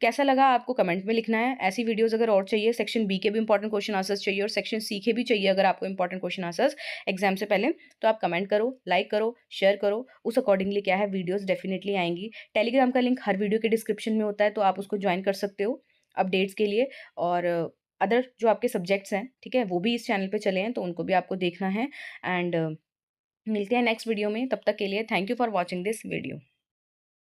S1: कैसा लगा आपको कमेंट में लिखना है। ऐसी वीडियोस अगर और चाहिए, सेक्शन बी के भी इंपॉर्टेंट क्वेश्चन आंसर्स चाहिए और सेक्शन सी के भी चाहिए अगर आपको इंपॉर्टेंट क्वेश्चन आंसर्स, एग्ज़ाम से पहले। तो आप कमेंट करो, लाइक करो, शेयर करो, उस अकॉर्डिंगली क्या है वीडियोज़ डेफ़िनिटली आएँगी। टेलीग्राम का लिंक हर वीडियो के डिस्क्रिप्शन में होता है, तो आप उसको जॉइन कर सकते हो अपडेट्स के लिए। और अदर जो आपके सब्जेक्ट्स हैं, ठीक है, वो भी इस चैनल पे चले हैं, तो उनको भी आपको देखना है। एंड मिलते हैं नेक्स्ट वीडियो में, तब तक के लिए thank you for watching this video.